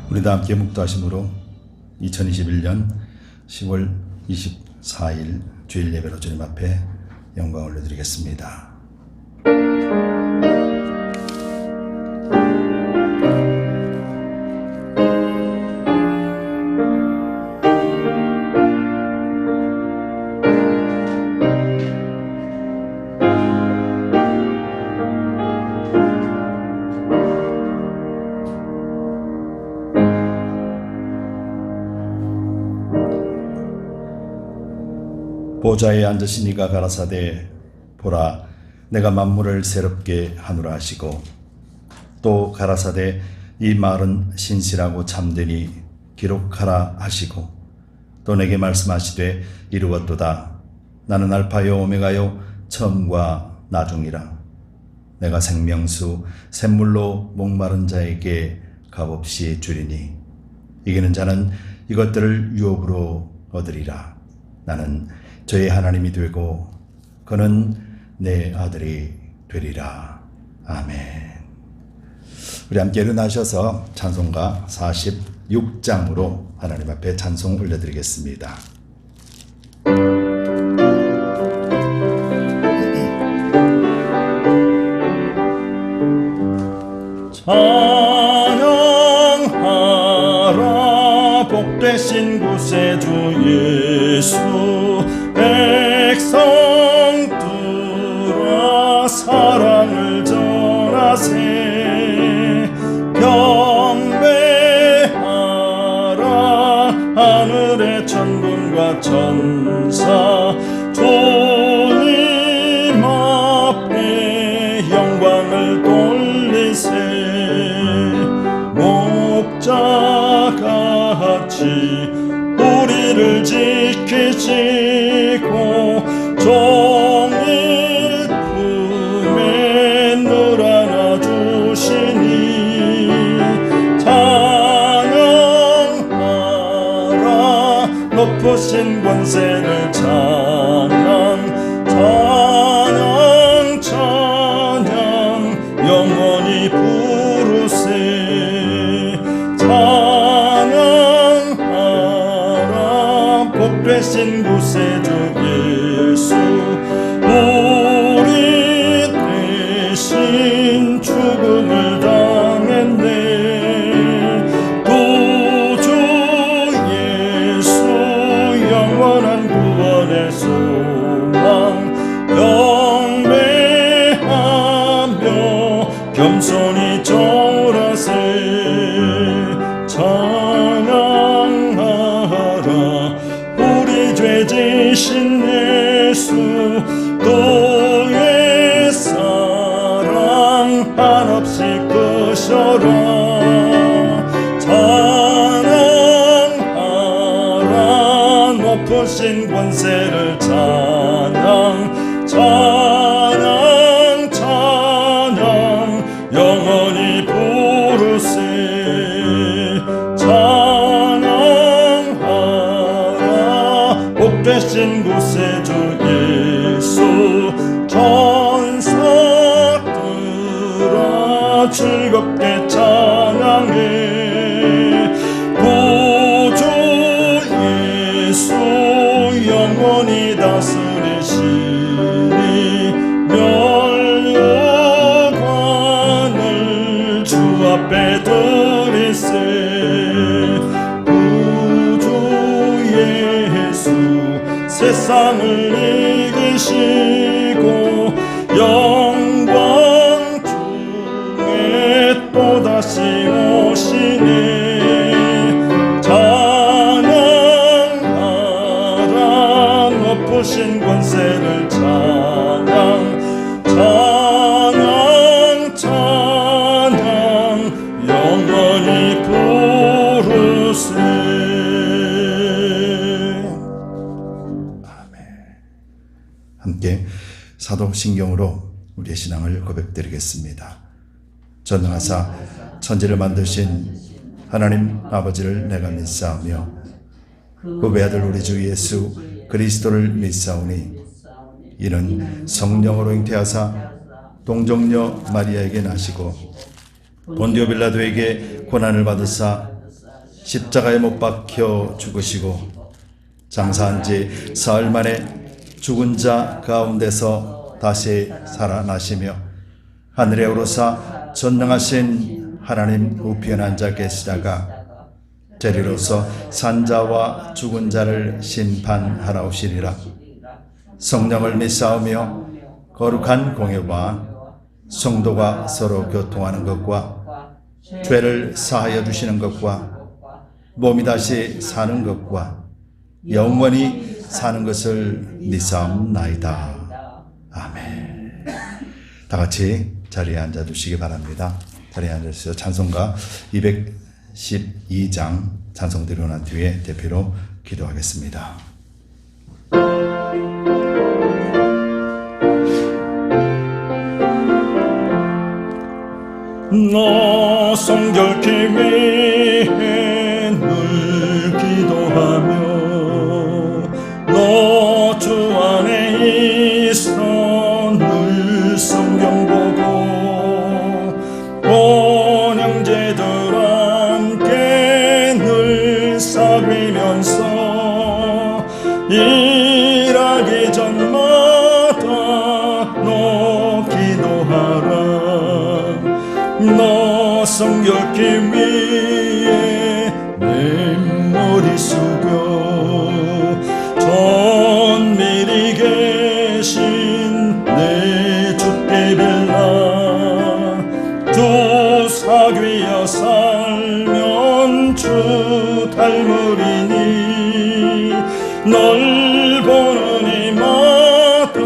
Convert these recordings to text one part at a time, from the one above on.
우리 다 함께 묵도하심으로 2021년 10월 24일 주일 예배로 주님 앞에 영광을 올려드리겠습니다. 보좌에 앉으신 이가 가라사대 보라 내가 만물을 새롭게 하노라 하시고 또 가라사대 이 말은 신실하고 참되니 기록하라 하시고 또 내게 말씀하시되 이루었도다 나는 알파요 오메가요 처음과 나중이라 내가 생명수 샘물로 목마른 자에게 값없이 주리니 이기는 자는 이것들을 유업으로 얻으리라 나는 저의 하나님이 되고 그는 내 아들이 되리라. 아멘. 우리 함께 일어나셔서 찬송가 46장으로 하나님 앞에 찬송 올려드리겠습니다. 찬양하라 복되신 구세주 예수 백성들아 사랑을 전하세 경배하라 하늘의 천군과 천사 주님 앞에 영광을 돌리세 목자같이 우리를 지키시고 종일 품에 늘 안아주시니 찬양하라 높으신 권세를 찬양 찬양 찬양 영원히 부르세 찬양하라 복되신 구세주 예수 우리 대신 죽음을 당했네 구주 예수 영원한 구원의 소망 경배하며 겸손히 절하세 찬양하라 우리 죄 지신 예수 그의 사랑 한없이 크셔라 찬양하라 높으신 권세를 찬양 찬양 찬양 영원히 부르세 찬양하라 복되신 구세주 예수 천사들아 즐겁게 찬양해 구주 예수 영원히 다스리시니 멸류관을 주 앞에 드리세 구주 예수 세상을 이기시고 영광 중에 또다시 오시네 찬양하라 높으신 권세를 찬양 찬양 찬양 영원히 부르세 함께 사도신경으로 우리의 신앙을 고백드리겠습니다. 전능하사 천지를 만드신 하나님 아버지를 내가 믿사오며 그 외아들 우리 주 예수 그리스도를 믿사오니 이는 성령으로 잉태하사 동정녀 마리아에게 나시고 본디오 빌라도에게 고난을 받으사 십자가에 못 박혀 죽으시고 장사한 지 사흘 만에 죽은 자 가운데서 다시 살아나시며 하늘에 오르사 전능하신 하나님 우편에 앉아 계시다가 재리로서 산자와 죽은 자를 심판하러 오시리라. 성령을 믿사오며 거룩한 공예와 성도가 서로 교통하는 것과 죄를 사하여 주시는 것과 몸이 다시 사는 것과 영원히 사는 것을 믿사옵나이다. 아멘. 다 같이 자리에 앉아주시기 바랍니다. 자리에 앉아주세요. 찬송가 212장 찬송 드리고 난 뒤에 대표로 기도하겠습니다. 너 성결케 위해 늘 기도하며 너 주 안에 있어 늘 성경 보고 온 형제들 함께 늘 사귀면서 일하기 전마다 너 기도하라. 너 성결케 위해 내 머리 숙여 전밀히 계신 내 주께 빌라. 주 사귀어 살면 주 닮으리니 널 보는 이마다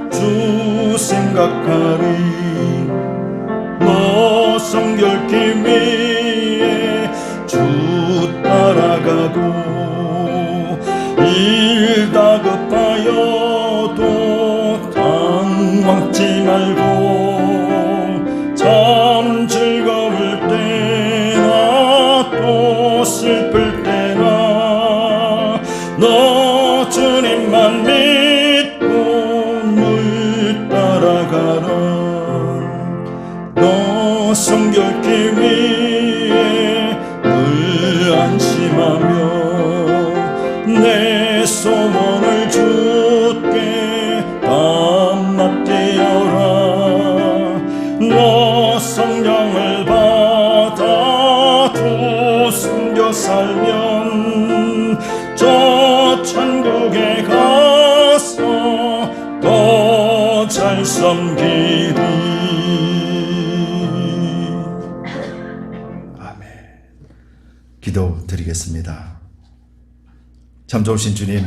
주 생각하리. 너 성결케 위해 주 따라가고 일 다급하여도 당황치 말고 참 즐거울 때나 또 슬플 때나 너 주님만 믿고 늘 따라가라. 너 성결케 위해 늘 안심하며 내 소원을 주께 다 맡기어라. 너 성령을 받아 주 숨겨 살면 저 천국에 가서 더 잘 섬기리. 기도드리겠습니다. 참 좋으신 주님,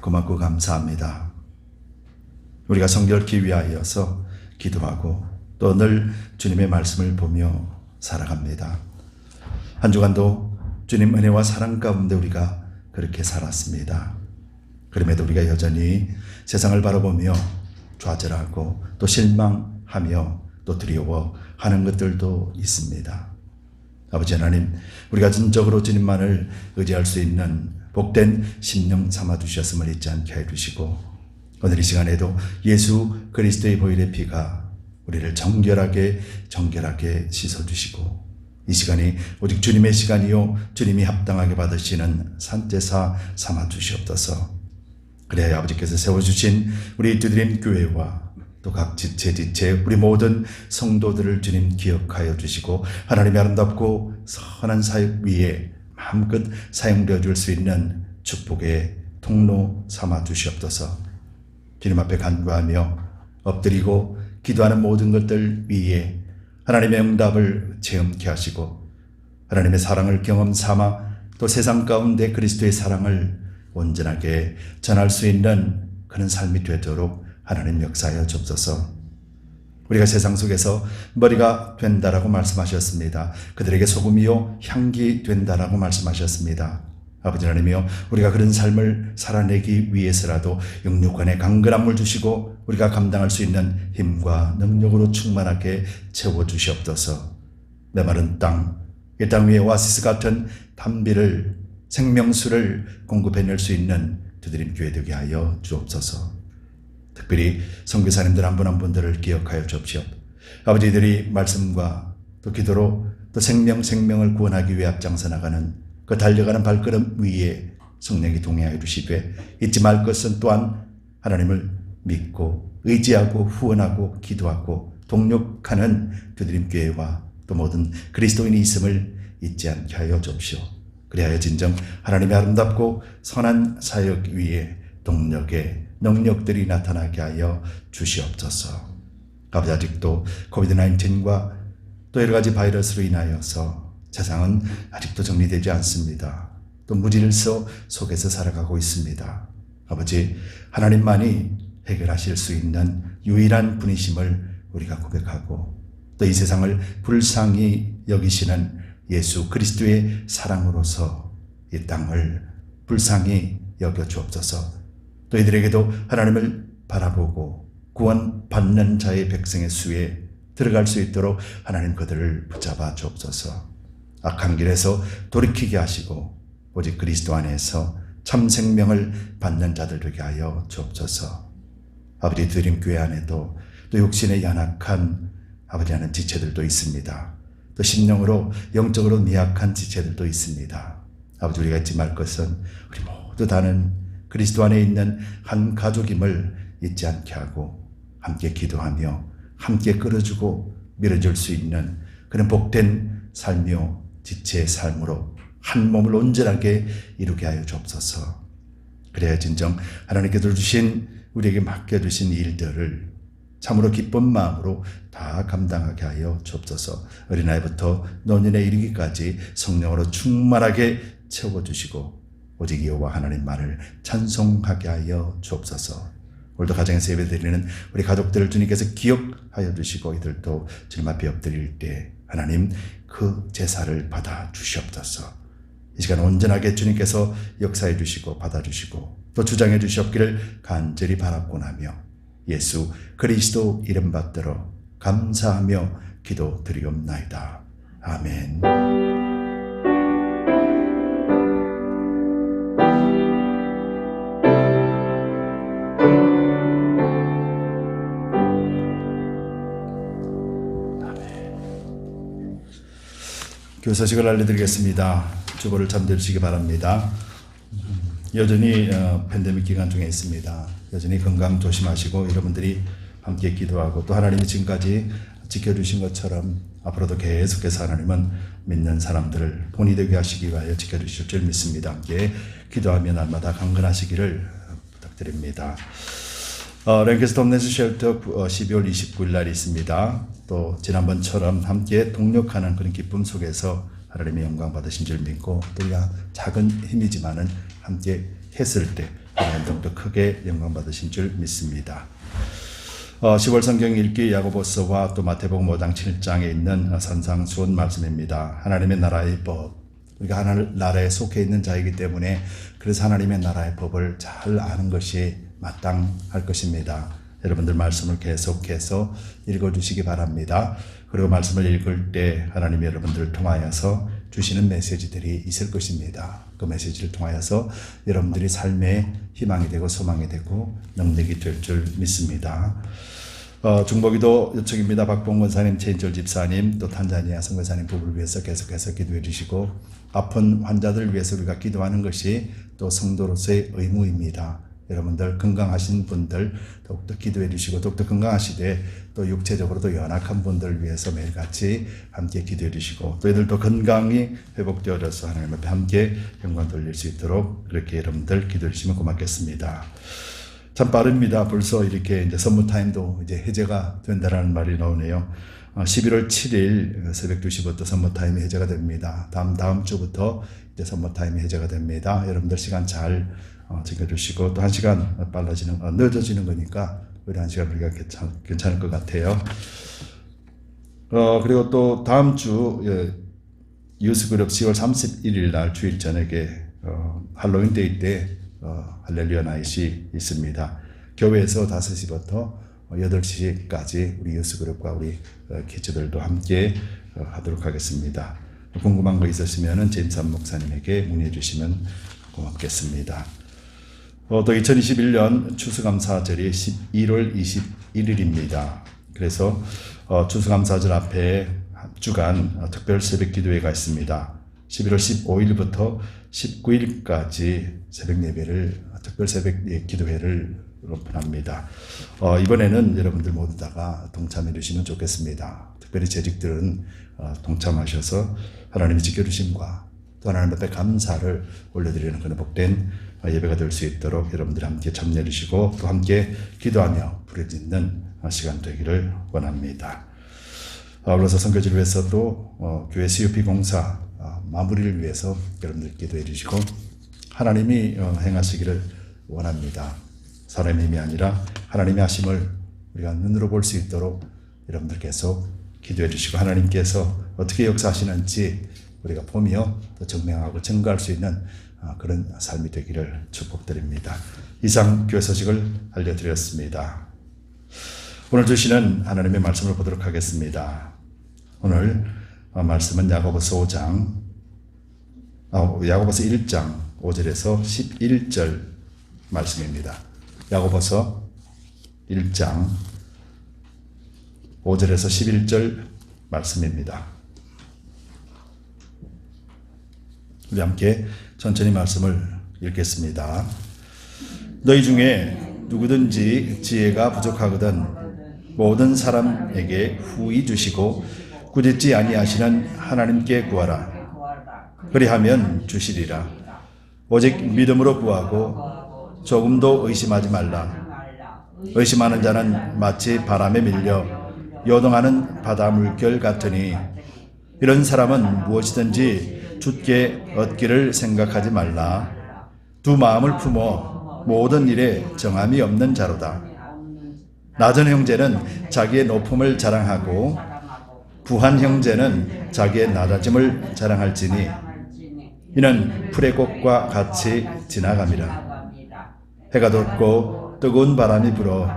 고맙고 감사합니다. 우리가 성결케 위하여서 기도하고 또 늘 주님의 말씀을 보며 살아갑니다. 한 주간도 주님 은혜와 사랑 가운데 우리가 그렇게 살았습니다. 그럼에도 우리가 여전히 세상을 바라보며 좌절하고 또 실망하며 또 두려워하는 것들도 있습니다. 아버지 하나님, 우리가 진정으로 주님만을 의지할 수 있는 복된 심령 삼아주셨음을 잊지 않게 해주시고 오늘 이 시간에도 예수 그리스도의 보혈의 피가 우리를 정결하게 씻어주시고 이 시간이 오직 주님의 시간이요 주님이 합당하게 받으시는 산제사 삼아주시옵소서. 그래야 아버지께서 세워주신 우리 두드림 교회와 또 각 지체 우리 모든 성도들을 주님 기억하여 주시고 하나님의 아름답고 선한 사역 위에 마음껏 사용되어 줄 수 있는 축복의 통로 삼아 주시옵소서. 주님 앞에 간구하며 엎드리고 기도하는 모든 것들 위에 하나님의 응답을 체험케 하시고 하나님의 사랑을 경험 삼아 또 세상 가운데 그리스도의 사랑을 온전하게 전할 수 있는 그런 삶이 되도록 하나님 역사하여 주옵소서. 우리가 세상 속에서 머리가 된다라고 말씀하셨습니다. 그들에게 소금이요 향기 된다라고 말씀하셨습니다. 아버지 하나님이여, 우리가 그런 삶을 살아내기 위해서라도 영육간에 강건함을 주시고 우리가 감당할 수 있는 힘과 능력으로 충만하게 채워주시옵소서. 메마른 땅, 이 땅 위에 오아시스 같은 담비를 생명수를 공급해낼 수 있는 두드림 교회 되게 하여 주옵소서. 특별히 선교사님들 한 분 한 분들을 기억하여 주옵시오. 아버지들이 말씀과 또 기도로 또 생명을 구원하기 위해 앞장서 나가는 그 달려가는 발걸음 위에 성령이 동행하여 주시되 잊지 말 것은 또한 하나님을 믿고 의지하고 후원하고 기도하고 동력하는 교드림 교회와 또 모든 그리스도인이 있음을 잊지 않게 하여 주옵시오. 그리하여 진정 하나님의 아름답고 선한 사역 위에 동력의 능력들이 나타나게 하여 주시옵소서. 아버지, 아직도 코비드-19과 또 여러 가지 바이러스로 인하여서 세상은 아직도 정리되지 않습니다. 또 무질서 속에서 살아가고 있습니다. 아버지, 하나님만이 해결하실 수 있는 유일한 분이심을 우리가 고백하고 또 이 세상을 불쌍히 여기시는 예수 그리스도의 사랑으로서 이 땅을 불쌍히 여겨 주옵소서. 또 이들에게도 하나님을 바라보고 구원받는 자의 백성의 수에 들어갈 수 있도록 하나님 그들을 붙잡아 주옵소서. 악한 길에서 돌이키게 하시고 오직 그리스도 안에서 참 생명을 받는 자들 되게 하여 주옵소서. 아버지, 드림 교회 안에도 또 육신의 연약한 아버지 하는 지체들도 있습니다. 또 심령으로 영적으로 미약한 지체들도 있습니다. 아버지, 우리가 잊지 말 것은 우리 모두 다는 그리스도 안에 있는 한 가족임을 잊지 않게 하고 함께 기도하며 함께 끌어주고 밀어줄 수 있는 그런 복된 삶이요 지체의 삶으로 한 몸을 온전하게 이루게 하여 주옵소서. 그래야 진정 하나님께서 주신 우리에게 맡겨주신 일들을 참으로 기쁜 마음으로 다 감당하게 하여 주옵소서. 어린아이부터 노년에 이르기까지 성령으로 충만하게 채워주시고 오직 여호와 하나님만을 찬송하게 하여 주옵소서. 오늘도 가정에서 예배드리는 우리 가족들을 주님께서 기억하여 주시고 이들도 주님 앞에 엎드릴 때 하나님 그 제사를 받아 주시옵소서. 이 시간 온전하게 주님께서 역사해 주시고 받아 주시고 또 주장해 주시옵기를 간절히 바라곤 하며 예수 그리스도 이름 받들어 감사하며 기도드리옵나이다. 아멘. 교회 소식을 알려드리겠습니다. 주보를 잠들으시기 바랍니다. 여전히 팬데믹 기간 중에 있습니다. 여전히 건강 조심하시고 여러분들이 함께 기도하고 또 하나님이 지금까지 지켜주신 것처럼 앞으로도 계속해서 하나님은 믿는 사람들을 본이 되게 하시기 위하여 지켜주실 줄 믿습니다. 함께 기도하며 날마다 강건하시기를 부탁드립니다. 랭캐스터 홈네스 쉘터 12월 29일 날 있습니다. 또 지난번처럼 함께 동력하는 그런 기쁨 속에서 하나님의 영광 받으신 줄 믿고 또 우리가 작은 힘이지만은 함께 했을 때 하나님 더욱더 크게 영광 받으신 줄 믿습니다. 10월 성경 읽기 야고보서와 또 마태복음 5장 7장에 있는 산상수훈 말씀입니다. 하나님의 나라의 법, 우리가 하나님 나라에 속해 있는 자이기 때문에 그래서 하나님의 나라의 법을 잘 아는 것이 마땅할 것입니다. 여러분들 말씀을 계속해서 읽어주시기 바랍니다. 그리고 말씀을 읽을 때 하나님이 여러분들을 통하여서 주시는 메시지들이 있을 것입니다. 그 메시지를 통하여서 여러분들이 삶의 희망이 되고 소망이 되고 능력이 될 줄 믿습니다. 중보기도 요청입니다. 박봉 권사님, 최인철 집사님, 또 탄자니아 선교사님 부부를 위해서 계속해서 기도해 주시고 아픈 환자들을 위해서 우리가 기도하는 것이 또 성도로서의 의무입니다. 여러분들 건강하신 분들 더욱더 기도해 주시고 더욱더 건강하시되 또 육체적으로도 연약한 분들을 위해서 매일같이 함께 기도해 주시고 또 이들도 건강이 회복되어져서 하나님 앞에 함께 영광 돌릴 수 있도록 그렇게 여러분들 기도해 주시면 고맙겠습니다. 참 빠릅니다. 벌써 이렇게 이제 선무 타임도 이제 해제가 된다라는 말이 나오네요. 11월 7일 새벽 2시부터 선무 타임이 해제가 됩니다. 다음 주부터 이제 선무 타임이 해제가 됩니다. 여러분들 시간 잘 지켜주시고 또 1시간 늦어지는 거니까 우리 1시간 우리가 괜찮을 것 같아요. 그리고 또 다음 주 유스그룹 10월 31일 날 주일 저녁에 할로윈 데이 때 할렐루야 나잇이 있습니다. 교회에서 5시부터 8시까지 우리 유스그룹과 우리 기초들도 함께 하도록 하겠습니다. 궁금한 거 있으시면 제임스 목사님에게 문의해 주시면 고맙겠습니다. 또 2021년 추수감사절이 11월 21일입니다. 그래서 추수감사절 앞에 주간 특별 새벽 기도회가 있습니다. 11월 15일부터 19일까지 새벽 예배를 특별 새벽 기도회를 오픈합니다. 이번에는 여러분들 모두 다가 동참해 주시면 좋겠습니다. 특별히 재직들은 동참하셔서 하나님의 지켜주심과 또 하나님 앞에 감사를 올려드리는 그런 복된 예배가 될 수 있도록 여러분들 함께 참여해 주시고 또 함께 기도하며 부르짖는 시간 되기를 원합니다. 아울러서 선교지를 위해서도 교회 CUP 공사 마무리를 위해서 여러분들 기도해 주시고 하나님이 행하시기를 원합니다. 사람의 힘이 아니라 하나님의 하심을 우리가 눈으로 볼 수 있도록 여러분들 계속 기도해 주시고 하나님께서 어떻게 역사하시는지 우리가 보며 또 증명하고 증거할 수 있는 그런 삶이 되기를 축복드립니다. 이상 교회 소식을 알려드렸습니다. 오늘 주시는 하나님의 말씀을 보도록 하겠습니다. 오늘 말씀은 야고보서 1장 5절에서 11절 말씀입니다. 야고보서 1장 5절에서 11절 말씀입니다. 우리 함께 천천히 말씀을 읽겠습니다. 너희 중에 누구든지 지혜가 부족하거든 모든 사람에게 후히 주시고 꾸짖지 아니하시는 하나님께 구하라. 그리하면 주시리라. 오직 믿음으로 구하고 조금도 의심하지 말라. 의심하는 자는 마치 바람에 밀려 요동하는 바다 물결 같으니 이런 사람은 무엇이든지 주께 얻기를 생각하지 말라. 두 마음을 품어 모든 일에 정함이 없는 자로다. 낮은 형제는 자기의 높음을 자랑하고 부한 형제는 자기의 낮아짐을 자랑할지니 이는 풀의 꽃과 같이 지나감이라. 해가 돋고 뜨거운 바람이 불어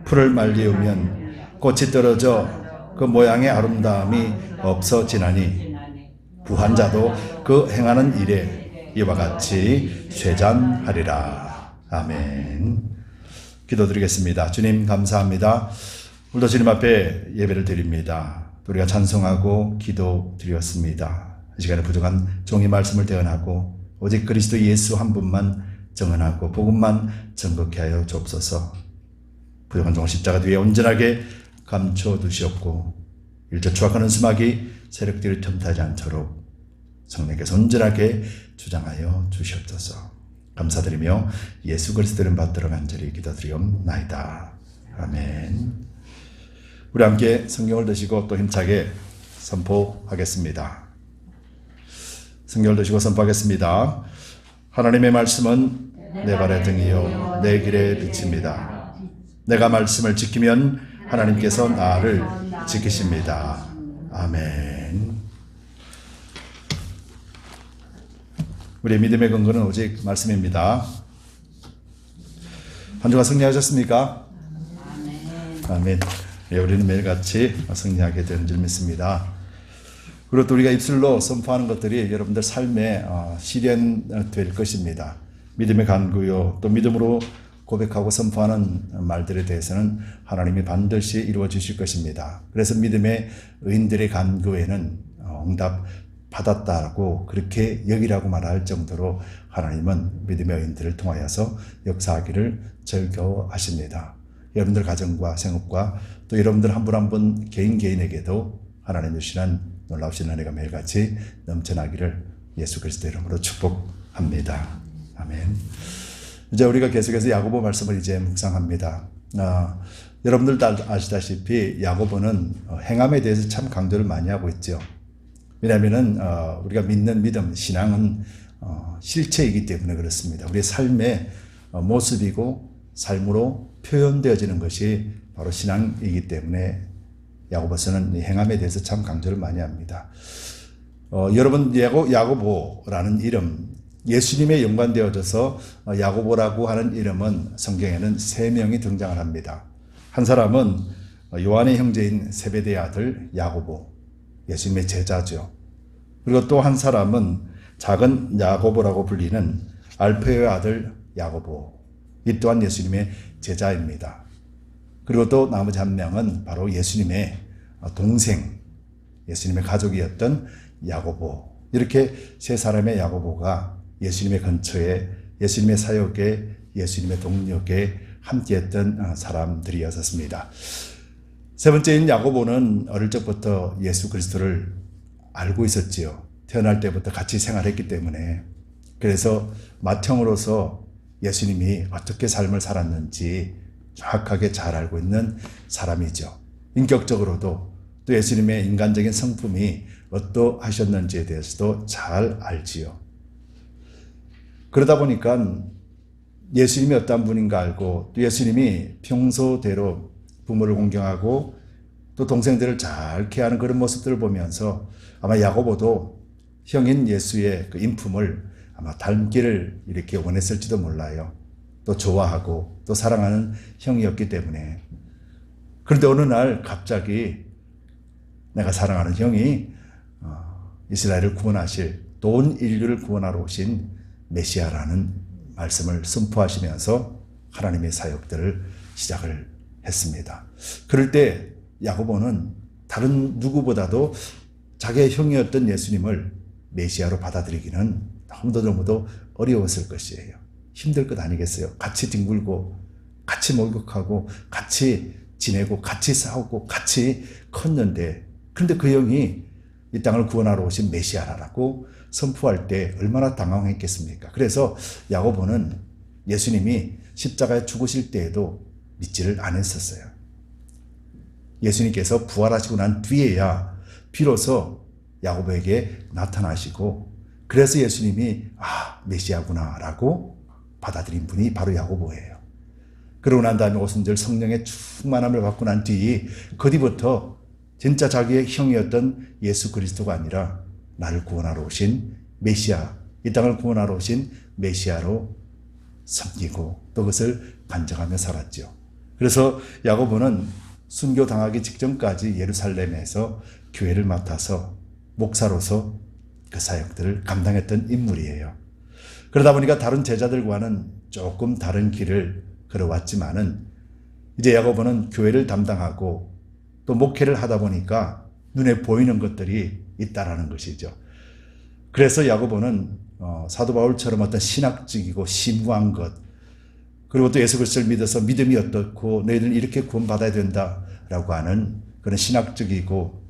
풀을 말리우면 꽃이 떨어져 그 모양의 아름다움이 없어지나니 부한 자도 그 행하는 일에 이와 같이 쇠잔하리라. 아멘. 기도드리겠습니다. 주님 감사합니다. 오늘도 주님 앞에 예배를 드립니다. 우리가 찬송하고 기도드렸습니다. 이 시간에 부족한 종의 말씀을 대언하고 오직 그리스도 예수 한 분만 정언하고 복음만 정극케 하여 주옵소서. 부족한 종을 십자가 뒤에 온전하게 감춰두시옵고 일저 추악한 은수막이 세력들을 틈타지 않도록 성령께서 온전하게 주장하여 주시옵소서. 감사드리며 예수 그리스도 이름 받들어 간절히 기도드리옵나이다. 아멘. 우리 함께 성경을 드시고 또 힘차게 선포하겠습니다. 성경을 드시고 선포하겠습니다. 하나님의 말씀은 내 발의 등이요 내 길의 빛입니다. 내가 말씀을 지키면 하나님께서 나를 지키십니다. 아멘. 우리의 믿음의 근거는 오직 말씀입니다. 한 주간 승리하셨습니까? 아멘. 예, 우리는 매일같이 승리하게 되는 줄 믿습니다. 그리고 또 우리가 입술로 선포하는 것들이 여러분들 삶에 실현될 것입니다. 믿음의 간구요 또 믿음으로 고백하고 선포하는 말들에 대해서는 하나님이 반드시 이루어 주실 것입니다. 그래서 믿음의 의인들의 간구에는 응답 받았다고 그렇게 여기라고 말할 정도로 하나님은 믿음의 의인들을 통하여서 역사하기를 즐거워하십니다. 여러분들 가정과 생업과 또 여러분들 한 분 한 분 개인에게도 하나님 주시는 놀라우신 은혜가 매일같이 넘쳐나기를 예수 그리스도 이름으로 축복합니다. 아멘. 이제 우리가 계속해서 야고보 말씀을 이제 묵상합니다. 여러분들 다 아시다시피 야고보는 행함에 대해서 참 강조를 많이 하고 있죠. 왜냐하면은 우리가 믿는 믿음, 신앙은 실체이기 때문에 그렇습니다. 우리의 삶의 모습이고 삶으로 표현되어지는 것이 바로 신앙이기 때문에 야고보서는 행함에 대해서 참 강조를 많이 합니다. 여러분 야고보라는 이름 예수님에 연관되어져서 야고보라고 하는 이름은 성경에는 3명이 등장을 합니다. 한 사람은 요한의 형제인 세베대의 아들 야고보, 예수님의 제자죠. 그리고 또 한 사람은 작은 야고보라고 불리는 알페의 아들 야고보, 이 또한 예수님의 제자입니다. 그리고 또 나머지 한 명은 바로 예수님의 동생 예수님의 가족이었던 야고보, 이렇게 세 사람의 야고보가 예수님의 근처에, 예수님의 사역에, 예수님의 동력에 함께했던 사람들이었습니다. 세 번째인 야고보는 어릴 적부터 예수 그리스도를 알고 있었지요. 태어날 때부터 같이 생활했기 때문에. 그래서 맏형으로서 예수님이 어떻게 삶을 살았는지 정확하게 잘 알고 있는 사람이죠. 인격적으로도 또 예수님의 인간적인 성품이 어떠하셨는지에 대해서도 잘 알지요. 그러다 보니까 예수님이 어떤 분인가 알고, 또 예수님이 평소대로 부모를 공경하고 또 동생들을 잘 케어하는 그런 모습들을 보면서 아마 야고보도 형인 예수의 그 인품을 아마 닮기를 이렇게 원했을지도 몰라요. 또 좋아하고 또 사랑하는 형이었기 때문에. 그런데 어느 날 갑자기 내가 사랑하는 형이 이스라엘을 구원하실, 또 온 인류를 구원하러 오신 메시아라는 말씀을 선포하시면서 하나님의 사역들을 시작을 했습니다. 그럴 때 야고보는 다른 누구보다도 자기의 형이었던 예수님을 메시아로 받아들이기는 너무도 어려웠을 것이에요. 힘들 것 아니겠어요? 같이 뒹굴고 같이 목욕하고 같이 지내고 같이 싸우고 같이 컸는데, 그런데 그 형이 이 땅을 구원하러 오신 메시아라고 선포할 때 얼마나 당황했겠습니까? 그래서 야고보는 예수님이 십자가에 죽으실 때에도 믿지를 않았었어요. 예수님께서 부활하시고 난 뒤에야 비로소 야고보에게 나타나시고, 그래서 예수님이 메시아구나 라고 받아들인 분이 바로 야고보예요. 그러고 난 다음에 오순절 성령의 충만함을 받고 난 뒤, 그 뒤부터 진짜 자기의 형이었던 예수 그리스도가 아니라 나를 구원하러 오신 메시아, 이 땅을 구원하러 오신 메시아로 섬기고 또 그것을 간증하며 살았죠. 그래서 야고보는 순교당하기 직전까지 예루살렘에서 교회를 맡아서 목사로서 그 사역들을 감당했던 인물이에요. 그러다 보니까 다른 제자들과는 조금 다른 길을 걸어왔지만은 이제 야고보는 교회를 담당하고 또 목회를 하다 보니까 눈에 보이는 것들이 있다라는 것이죠. 그래서 야고보는 사도 바울처럼 어떤 신학적이고 심오한 것, 그리고 또 예수 그리스도를 믿어서 믿음이 어떻고 너희들은 이렇게 구원받아야 된다라고 하는 그런 신학적이고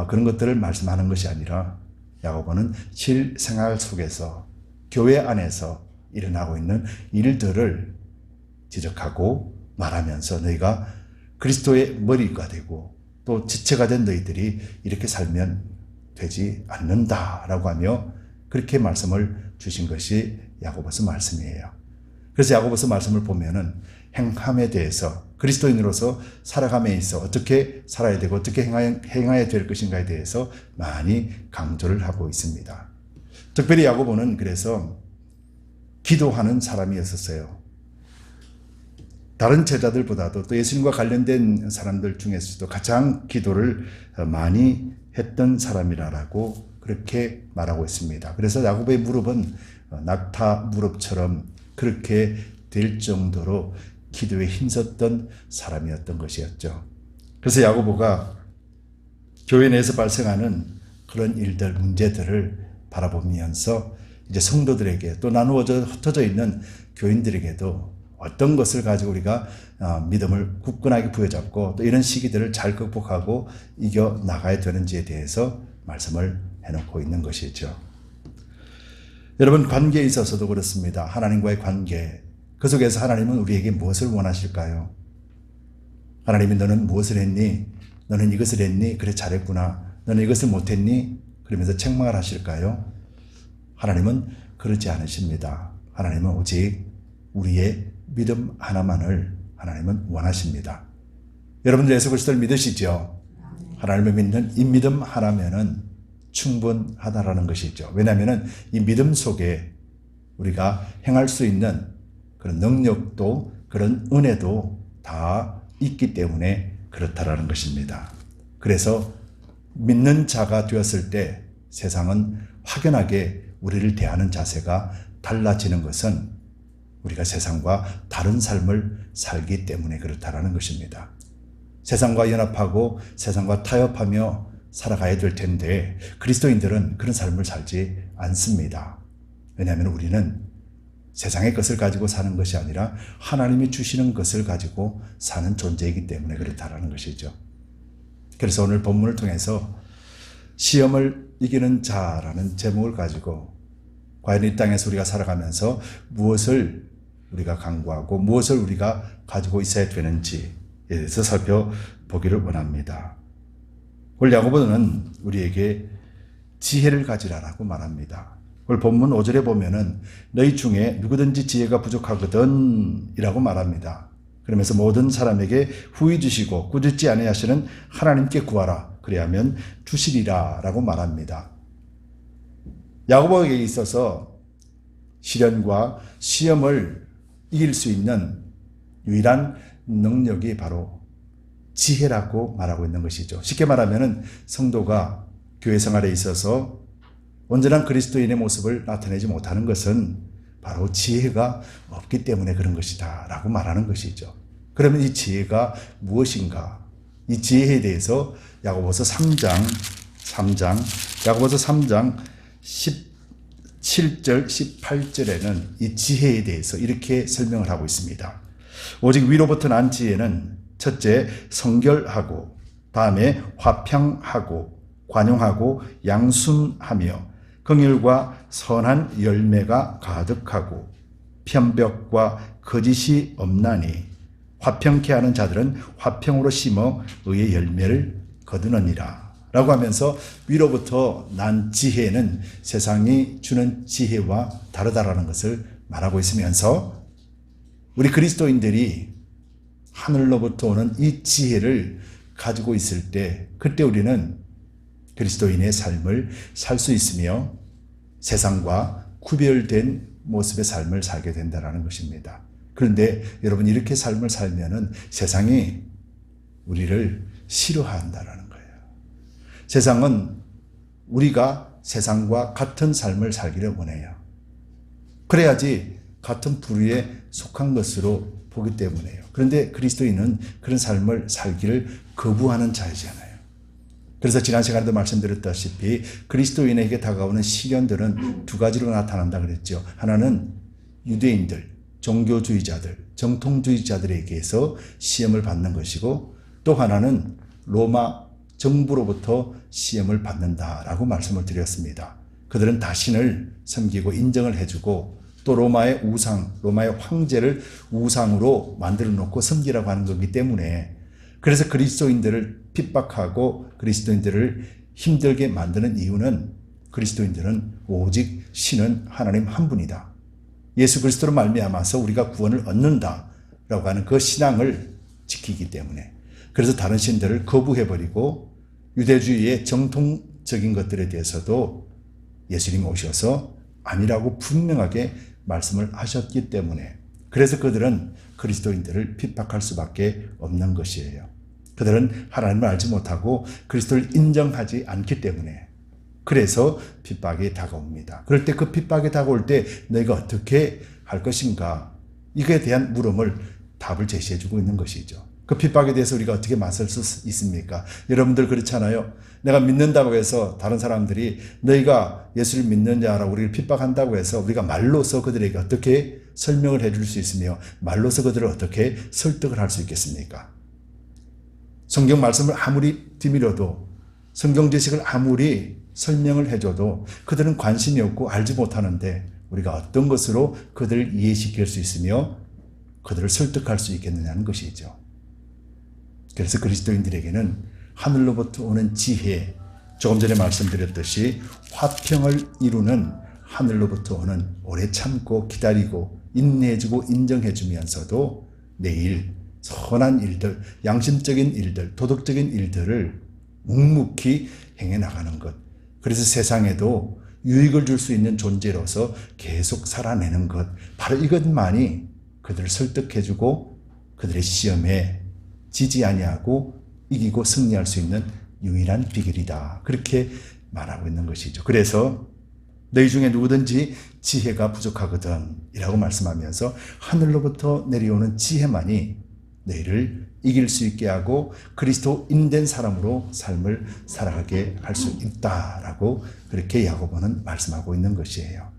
그런 것들을 말씀하는 것이 아니라, 야고보는 실생활 속에서 교회 안에서 일어나고 있는 일들을 지적하고 말하면서 너희가 그리스도의 머리가 되고 또 지체가 된 너희들이 이렇게 살면 되지 않는다라고 하며 그렇게 말씀을 주신 것이 야고보서 말씀이에요. 그래서 야고보서 말씀을 보면은 행함에 대해서, 그리스도인으로서 살아감에 있어 어떻게 살아야 되고 어떻게 행해야 될 것인가에 대해서 많이 강조를 하고 있습니다. 특별히 야고보는 그래서 기도하는 사람이었었어요. 다른 제자들보다도 또 예수님과 관련된 사람들 중에서도 가장 기도를 많이 했던 사람이라고 그렇게 말하고 있습니다. 그래서 야고보의 무릎은 낙타 무릎처럼 그렇게 될 정도로 기도에 힘썼던 사람이었던 것이었죠. 그래서 야고보가 교회 내에서 발생하는 그런 일들, 문제들을 바라보면서 이제 성도들에게 또 나누어져 흩어져 있는 교인들에게도 어떤 것을 가지고 우리가 믿음을 굳건하게 부여잡고 또 이런 시기들을 잘 극복하고 이겨 나가야 되는지에 대해서 말씀을 해놓고 있는 것이죠. 여러분, 관계에 있어서도 그렇습니다. 하나님과의 관계, 그 속에서 하나님은 우리에게 무엇을 원하실까요? 하나님이 너는 무엇을 했니? 너는 이것을 했니? 그래 잘했구나. 너는 이것을 못했니? 그러면서 책망을 하실까요? 하나님은 그렇지 않으십니다. 하나님은 오직 우리의 믿음 하나만을 하나님은 원하십니다. 여러분들 예수 그리스도를 믿으시죠? 하나님을 믿는 이 믿음 하나면은 충분하다라는 것이죠. 왜냐하면 이 믿음 속에 우리가 행할 수 있는 그런 능력도 그런 은혜도 다 있기 때문에 그렇다라는 것입니다. 그래서 믿는 자가 되었을 때 세상은 확연하게 우리를 대하는 자세가 달라지는 것은 우리가 세상과 다른 삶을 살기 때문에 그렇다라는 것입니다. 세상과 연합하고 세상과 타협하며 살아가야 될 텐데 그리스도인들은 그런 삶을 살지 않습니다. 왜냐하면 우리는 세상의 것을 가지고 사는 것이 아니라 하나님이 주시는 것을 가지고 사는 존재이기 때문에 그렇다라는 것이죠. 그래서 오늘 본문을 통해서 시험을 이기는 자라는 제목을 가지고 과연 이 땅에서 우리가 살아가면서 무엇을 우리가 강구하고 무엇을 우리가 가지고 있어야 되는지에 대해서 살펴보기를 원합니다. 오늘 야고보는 우리에게 지혜를 가지라라고 말합니다. 오늘 본문 5절에 보면은 너희 중에 누구든지 지혜가 부족하거든 이라고 말합니다. 그러면서 모든 사람에게 후히 주시고 꾸짖지 아니하시는 하나님께 구하라 그리하면 주시리라 라고 말합니다. 야고보에게 있어서 시련과 시험을 이길 수 있는 유일한 능력이 바로 지혜라고 말하고 있는 것이죠. 쉽게 말하면 성도가 교회 생활에 있어서 온전한 그리스도인의 모습을 나타내지 못하는 것은 바로 지혜가 없기 때문에 그런 것이다 라고 말하는 것이죠. 그러면 이 지혜가 무엇인가? 이 지혜에 대해서 야고보서 3장 야고보서 3장 17절 18절에는 이 지혜에 대해서 이렇게 설명을 하고 있습니다. 오직 위로부터 난 지혜는 첫째 성결하고 다음에 화평하고 관용하고 양순하며 긍휼과 선한 열매가 가득하고 편벽과 거짓이 없나니 화평케 하는 자들은 화평으로 심어 의의 열매를 거두느니라 라고 하면서 위로부터 난 지혜는 세상이 주는 지혜와 다르다라는 것을 말하고 있으면서 우리 그리스도인들이 하늘로부터 오는 이 지혜를 가지고 있을 때 그때 우리는 그리스도인의 삶을 살 수 있으며 세상과 구별된 모습의 삶을 살게 된다는 것입니다. 그런데 여러분 이렇게 삶을 살면은 세상이 우리를 싫어한다는 거예요. 세상은 우리가 세상과 같은 삶을 살기를 원해요. 그래야지 같은 부류에 속한 것으로 보기 때문에요. 그런데 그리스도인은 그런 삶을 살기를 거부하는 자이잖아요. 그래서 지난 시간에도 말씀드렸다시피 그리스도인에게 다가오는 시련들은 두 가지로 나타난다 그랬죠. 하나는 유대인들, 종교주의자들, 정통주의자들에게서 시험을 받는 것이고 또 하나는 로마 정부로부터 시험을 받는다라고 말씀을 드렸습니다. 그들은 자신을 섬기고 인정을 해주고 또 로마의 우상, 로마의 황제를 우상으로 만들어 놓고 섬기라고 하는 거기 때문에 그래서 그리스도인들을 핍박하고 그리스도인들을 힘들게 만드는 이유는 그리스도인들은 오직 신은 하나님 한 분이다. 예수 그리스도로 말미암아서 우리가 구원을 얻는다라고 하는 그 신앙을 지키기 때문에 그래서 다른 신들을 거부해버리고 유대주의의 정통적인 것들에 대해서도 예수님 오셔서 아니라고 분명하게 말씀을 하셨기 때문에 그래서 그들은 그리스도인들을 핍박할 수밖에 없는 것이에요. 그들은 하나님을 알지 못하고 그리스도를 인정하지 않기 때문에 그래서 핍박이 다가옵니다. 그럴 때 그 핍박이 다가올 때 너희가 어떻게 할 것인가 이거에 대한 물음을 답을 제시해주고 있는 것이죠. 그 핍박에 대해서 우리가 어떻게 맞설 수 있습니까? 여러분들 그렇잖아요. 내가 믿는다고 해서 다른 사람들이 너희가 예수를 믿는 자라고 우리를 핍박한다고 해서 우리가 말로서 그들에게 어떻게 설명을 해줄 수 있으며 말로서 그들을 어떻게 설득을 할 수 있겠습니까? 성경 말씀을 아무리 뒤밀어도 성경 지식을 아무리 설명을 해줘도 그들은 관심이 없고 알지 못하는데 우리가 어떤 것으로 그들을 이해시킬 수 있으며 그들을 설득할 수 있겠느냐는 것이죠. 그래서 그리스도인들에게는 하늘로부터 오는 지혜, 조금 전에 말씀드렸듯이 화평을 이루는 하늘로부터 오는 오래 참고 기다리고 인내해주고 인정해주면서도 내일 선한 일들, 양심적인 일들, 도덕적인 일들을 묵묵히 행해 나가는 것. 그래서 세상에도 유익을 줄 수 있는 존재로서 계속 살아내는 것. 바로 이것만이 그들을 설득해주고 그들의 시험에 지지 아니하고 이기고 승리할 수 있는 유일한 비결이다. 그렇게 말하고 있는 것이죠. 그래서 너희 중에 누구든지 지혜가 부족하거든 이라고 말씀하면서 하늘로부터 내려오는 지혜만이 너희를 이길 수 있게 하고 그리스도인된 사람으로 삶을 살아가게 할 수 있다라고 그렇게 야고보는 말씀하고 있는 것이에요.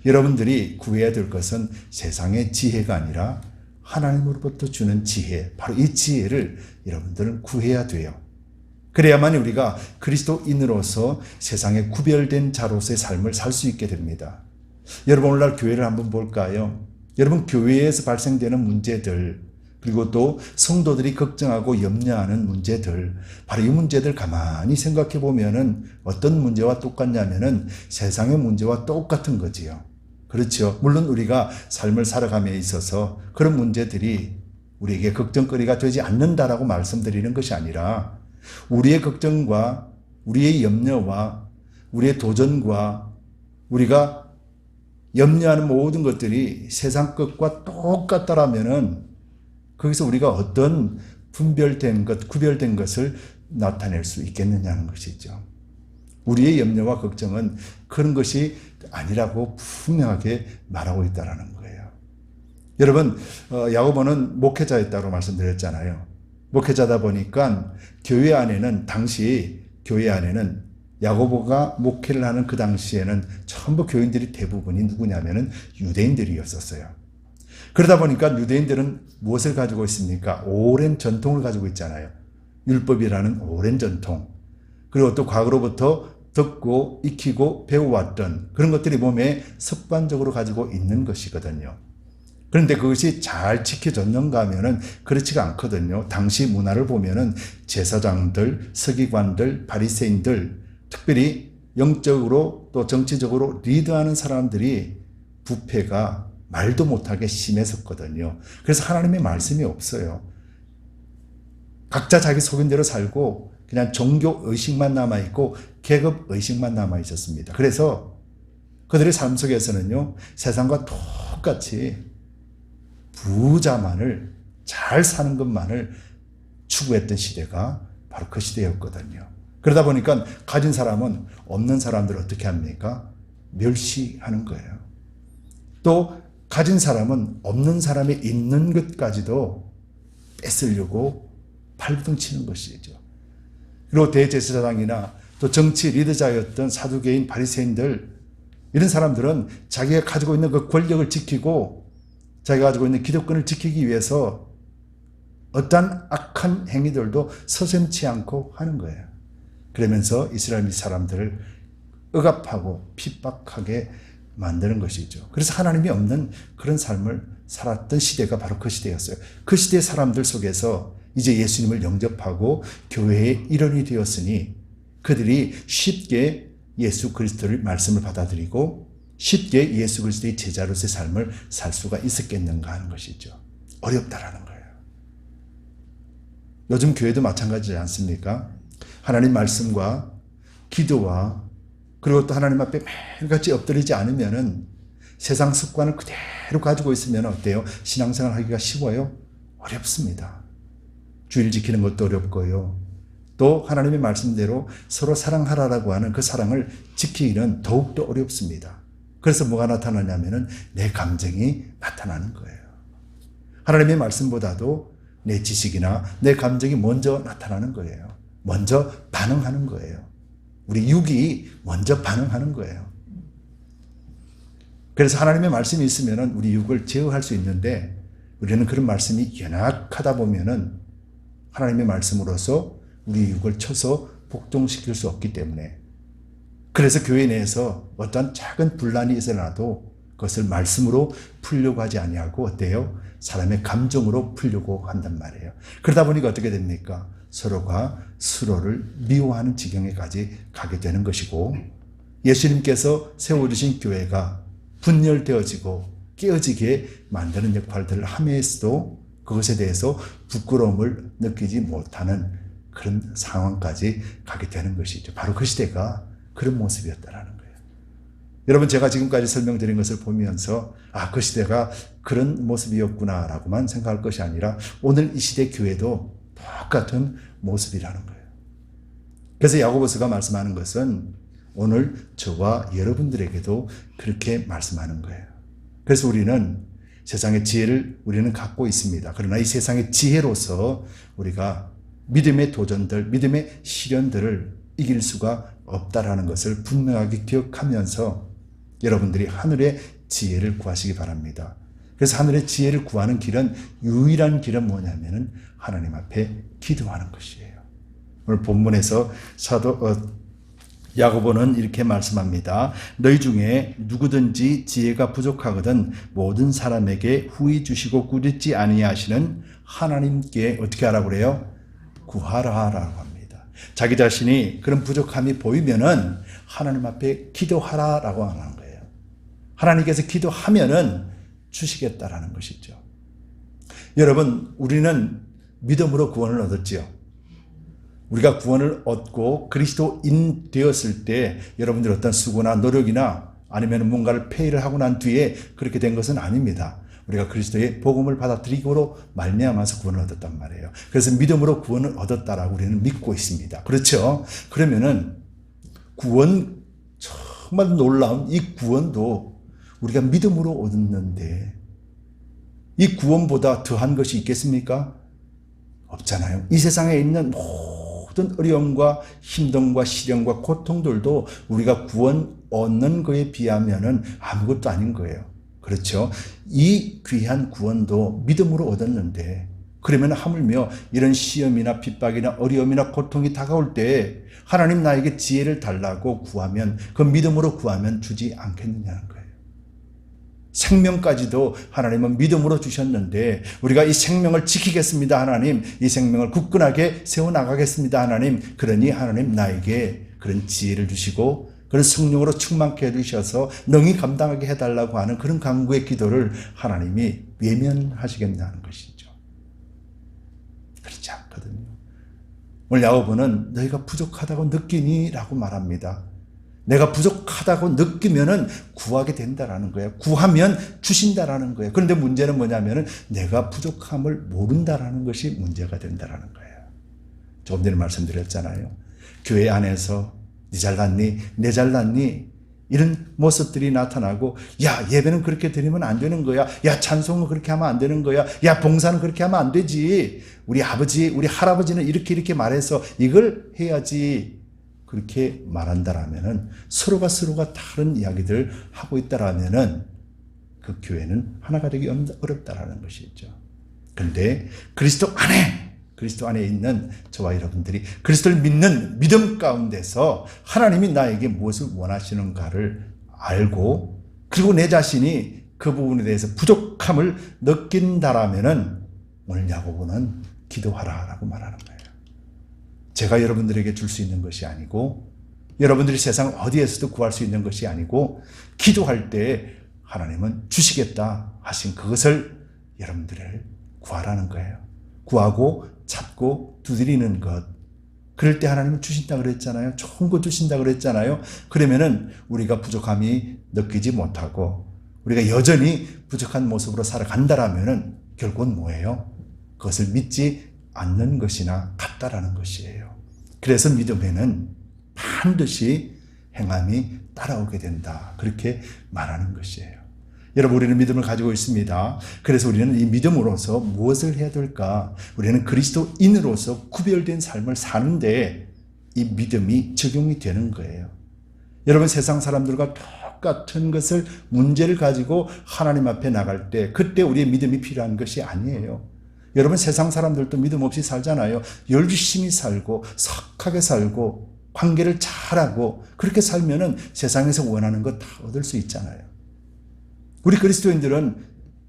여러분들이 구해야 될 것은 세상의 지혜가 아니라 하나님으로부터 주는 지혜, 바로 이 지혜를 여러분들은 구해야 돼요. 그래야만 우리가 그리스도인으로서 세상에 구별된 자로서의 삶을 살 수 있게 됩니다. 여러분, 오늘날 교회를 한번 볼까요? 여러분, 교회에서 발생되는 문제들, 그리고 또 성도들이 걱정하고 염려하는 문제들, 바로 이 문제들 가만히 생각해 보면은 어떤 문제와 똑같냐면은 세상의 문제와 똑같은 거지요. 그렇죠. 물론 우리가 삶을 살아감에 있어서 그런 문제들이 우리에게 걱정거리가 되지 않는다라고 말씀드리는 것이 아니라 우리의 걱정과 우리의 염려와 우리의 도전과 우리가 염려하는 모든 것들이 세상 것과 똑같다라면은 거기서 우리가 어떤 구별된 것을 나타낼 수 있겠느냐는 것이죠. 우리의 염려와 걱정은 그런 것이 아니라고 분명하게 말하고 있다는 거예요. 여러분, 야고보는 목회자였다고 말씀드렸잖아요. 목회자다 보니까 당시 교회 안에는 야고보가 목회를 하는 그 당시에는 전부 교인들이 대부분이 누구냐면은 유대인들이었었어요. 그러다 보니까 유대인들은 무엇을 가지고 있습니까? 오랜 전통을 가지고 있잖아요. 율법이라는 오랜 전통. 그리고 또 과거로부터 듣고 익히고 배워왔던 그런 것들이 몸에 습관적으로 가지고 있는 것이거든요. 그런데 그것이 잘 지켜졌는가 하면은 그렇지가 않거든요. 당시 문화를 보면은 제사장들, 서기관들, 바리새인들, 특별히 영적으로 또 정치적으로 리드하는 사람들이 부패가 말도 못하게 심했었거든요. 그래서 하나님의 말씀이 없어요. 각자 자기 속인대로 살고 그냥 종교 의식만 남아있고 계급 의식만 남아있었습니다. 그래서 그들의 삶 속에서는요, 세상과 똑같이 부자만을 잘 사는 것만을 추구했던 시대가 바로 그 시대였거든요. 그러다 보니까 가진 사람은 없는 사람들을 어떻게 합니까? 멸시하는 거예요. 또 가진 사람은 없는 사람이 있는 것까지도 뺏으려고 발부둥치는 것이죠. 그리고 대제사장이나 또 정치 리더자였던 사두개인 바리새인들, 이런 사람들은 자기가 가지고 있는 그 권력을 지키고 자기가 가지고 있는 기득권을 지키기 위해서 어떠한 악한 행위들도 서슴지 않고 하는 거예요. 그러면서 이스라엘 사람들을 억압하고 핍박하게 만드는 것이죠. 그래서 하나님이 없는 그런 삶을 살았던 시대가 바로 그 시대였어요. 그 시대의 사람들 속에서 이제 예수님을 영접하고 교회의 일원이 되었으니 그들이 쉽게 예수 그리스도를 말씀을 받아들이고 쉽게 예수 그리스도의 제자로서의 삶을 살 수가 있었겠는가 하는 것이죠. 어렵다라는 거예요. 요즘 교회도 마찬가지지 않습니까? 하나님 말씀과 기도와 그리고 또 하나님 앞에 매일같이 엎드리지 않으면은 세상 습관을 그대로 가지고 있으면 어때요? 신앙생활 하기가 쉬워요? 어렵습니다. 주일 지키는 것도 어렵고요. 또 하나님의 말씀대로 서로 사랑하라라고 하는 그 사랑을 지키기는 더욱더 어렵습니다. 그래서 뭐가 나타나냐면은 내 감정이 나타나는 거예요. 하나님의 말씀보다도 내 지식이나 내 감정이 먼저 나타나는 거예요. 먼저 반응하는 거예요. 우리 육이 먼저 반응하는 거예요. 그래서 하나님의 말씀이 있으면 우리 육을 제어할 수 있는데 우리는 그런 말씀이 연약하다 보면은 하나님의 말씀으로서 우리 육을 쳐서 복종시킬 수 없기 때문에 그래서 교회 내에서 어떤 작은 분란이 있어나도 그것을 말씀으로 풀려고 하지 아니하고 어때요? 사람의 감정으로 풀려고 한단 말이에요. 그러다 보니까 어떻게 됩니까? 서로가 서로를 미워하는 지경에까지 가게 되는 것이고 예수님께서 세워주신 교회가 분열되어지고 깨어지게 만드는 역할들을 함에서도 그것에 대해서 부끄러움을 느끼지 못하는 그런 상황까지 가게 되는 것이죠. 바로 그 시대가 그런 모습이었다라는 거예요. 여러분, 제가 지금까지 설명드린 것을 보면서 그 시대가 그런 모습이었구나라고만 생각할 것이 아니라 오늘 이 시대 교회도 똑같은 모습이라는 거예요. 그래서 야고보서가 말씀하는 것은 오늘 저와 여러분들에게도 그렇게 말씀하는 거예요. 그래서 우리는 세상의 지혜를 우리는 갖고 있습니다. 그러나 이 세상의 지혜로서 우리가 믿음의 도전들, 믿음의 시련들을 이길 수가 없다라는 것을 분명하게 기억하면서 여러분들이 하늘의 지혜를 구하시기 바랍니다. 그래서 하늘의 지혜를 구하는 길은, 유일한 길은 뭐냐면은 하나님 앞에 기도하는 것이에요. 오늘 본문에서 야고보는 이렇게 말씀합니다. 너희 중에 누구든지 지혜가 부족하거든 모든 사람에게 후히 주시고 꾸짖지 아니하시는 하나님께 어떻게 하라고 그래요? 구하라라고 합니다. 자기 자신이 그런 부족함이 보이면은 하나님 앞에 기도하라라고 하는 거예요. 하나님께서 기도하면은 주시겠다라는 것이죠. 여러분, 우리는 믿음으로 구원을 얻었지요. 우리가 구원을 얻고 그리스도인 되었을 때 여러분들 어떤 수고나 노력이나 아니면 뭔가를 페이를 하고 난 뒤에 그렇게 된 것은 아닙니다. 우리가 그리스도의 복음을 받아들이고로 말미암아서 구원을 얻었단 말이에요. 그래서 믿음으로 구원을 얻었다라고 우리는 믿고 있습니다. 그렇죠? 그러면은 구원, 정말 놀라운 이 구원도 우리가 믿음으로 얻었는데 이 구원보다 더한 것이 있겠습니까? 없잖아요. 이 세상에 있는 모든 어려움과 힘듦과 시련과 고통들도 우리가 구원 얻는 것에 비하면은 아무것도 아닌 거예요. 그렇죠? 이 귀한 구원도 믿음으로 얻었는데, 그러면 하물며 이런 시험이나 핍박이나 어려움이나 고통이 다가올 때 하나님 나에게 지혜를 달라고 구하면, 그 믿음으로 구하면 주지 않겠느냐는 거예요. 생명까지도 하나님은 믿음으로 주셨는데 우리가 이 생명을 지키겠습니다 하나님, 이 생명을 굳건하게 세워나가겠습니다 하나님, 그러니 하나님 나에게 그런 지혜를 주시고 그런 성령으로 충만케 해주셔서 능히 감당하게 해달라고 하는 그런 간구의 기도를 하나님이 외면하시겠냐는 것이죠. 그렇지 않거든요. 오늘 야고보는 너희가 부족하다고 느끼니? 라고 말합니다. 내가 부족하다고 느끼면은 구하게 된다라는 거예요. 구하면 주신다라는 거예요. 그런데 문제는 뭐냐면은 내가 부족함을 모른다라는 것이 문제가 된다라는 거예요. 조금 전에 말씀드렸잖아요. 교회 안에서 네 잘났니? 내 잘났니? 이런 모습들이 나타나고, 야, 예배는 그렇게 드리면 안 되는 거야. 야, 찬송은 그렇게 하면 안 되는 거야. 야, 봉사는 그렇게 하면 안 되지. 우리 아버지, 우리 할아버지는 이렇게 말해서 이걸 해야지. 그렇게 말한다라면은, 서로가 다른 이야기들 하고 있다라면은 그 교회는 하나가 되기 어렵다라는 것이죠. 그런데 그리스도 안에 있는 저와 여러분들이 그리스도를 믿는 믿음 가운데서 하나님이 나에게 무엇을 원하시는가를 알고, 그리고 내 자신이 그 부분에 대해서 부족함을 느낀다라면은 오늘 야고보는 기도하라라고 말하는 거예요. 제가 여러분들에게 줄 수 있는 것이 아니고, 여러분들이 세상 어디에서도 구할 수 있는 것이 아니고, 기도할 때 하나님은 주시겠다 하신 그것을 여러분들을 구하라는 거예요. 구하고 찾고 두드리는 것. 그럴 때 하나님은 주신다 그랬잖아요. 좋은 거 주신다 그랬잖아요. 그러면은 우리가 부족함이 느끼지 못하고 우리가 여전히 부족한 모습으로 살아간다라면은 결국은 뭐예요? 그것을 믿지 않는 것이나 같다라는 것이에요. 그래서 믿음에는 반드시 행함이 따라오게 된다. 그렇게 말하는 것이에요. 여러분, 우리는 믿음을 가지고 있습니다. 그래서 우리는 이 믿음으로서 무엇을 해야 될까? 우리는 그리스도인으로서 구별된 삶을 사는데 이 믿음이 적용이 되는 거예요. 여러분, 세상 사람들과 똑같은 것을, 문제를 가지고 하나님 앞에 나갈 때 그때 우리의 믿음이 필요한 것이 아니에요. 여러분, 세상 사람들도 믿음 없이 살잖아요. 열심히 살고 석하게 살고 관계를 잘하고 그렇게 살면은 세상에서 원하는 것 다 얻을 수 있잖아요. 우리 그리스도인들은